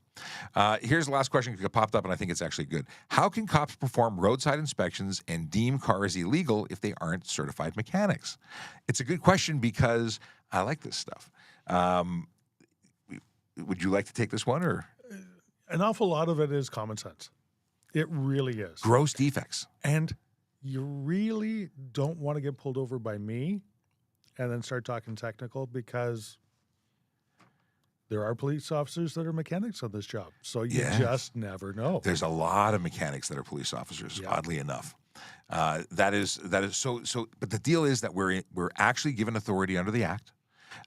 Here's the last question that popped up, and I think it's actually good. How can cops perform roadside inspections and deem cars illegal if they aren't certified mechanics? It's a good question because I like this stuff. Would you like to take this one, or An awful lot of it is common sense. It really is. gross defects? And you really don't want to get pulled over by me and then start talking technical because there are police officers that are mechanics on this job. So you Yes. just never know. There's a lot of mechanics that are police officers, Yeah. oddly enough. That is so. But the deal is that we're actually given authority under the act,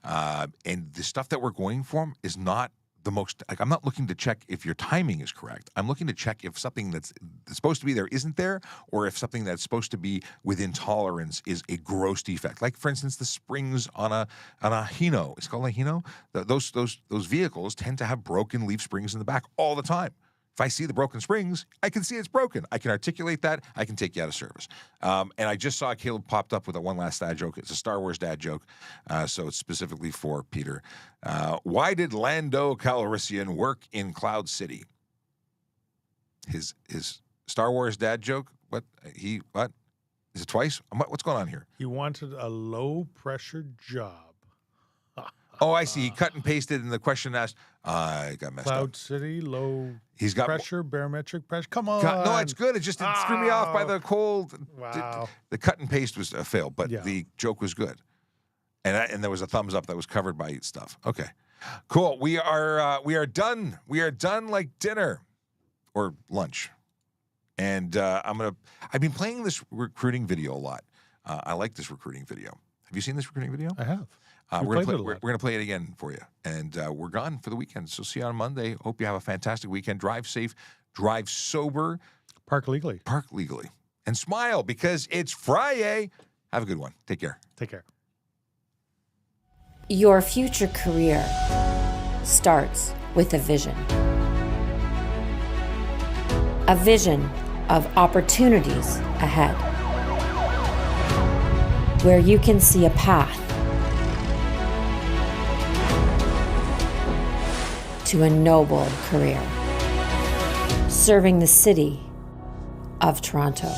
and the stuff that we're going for is not the most. Like, I'm not looking to check if your timing is correct. I'm looking to check if something that's supposed to be there isn't there, or if something that's supposed to be within tolerance is a gross defect. Like, for instance, the springs on a Hino. It's called a Hino. Those vehicles tend to have broken leaf springs in the back all the time. If I see the broken springs, I can see it's broken. I can articulate that. I can take you out of service. And I just saw Caleb popped up with a one last dad joke. It's a Star Wars dad joke, so it's specifically for Peter. Why did Lando Calrissian work in Cloud City? His Star Wars dad joke. What is it twice? What's going on here? He wanted a low pressure job. Oh, I see. He cut and pasted, and the question asked, I got messed up. Cloud City, low He's got pressure, barometric pressure. Come on. No, it's good. It just threw me off by the cold. Wow. The cut and paste was a fail, but Yeah. the joke was good. And there was a thumbs up that was covered by stuff. Okay, cool. We are done. We are done like dinner or lunch. And I've been playing this recruiting video a lot. I like this recruiting video. Have you seen this recruiting video? I have. We're gonna play it again for you, and we're gone for the weekend. So see you on Monday. Hope you have a fantastic weekend. Drive safe, drive sober, Park legally. park legally, and smile because it's FriYAY. Have a good one. Take care. Take care. Your future career starts with a vision. A vision of opportunities ahead, where you can see a path to a noble career, serving the city of Toronto.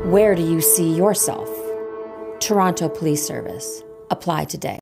Where do you see yourself? Toronto Police Service. Apply today.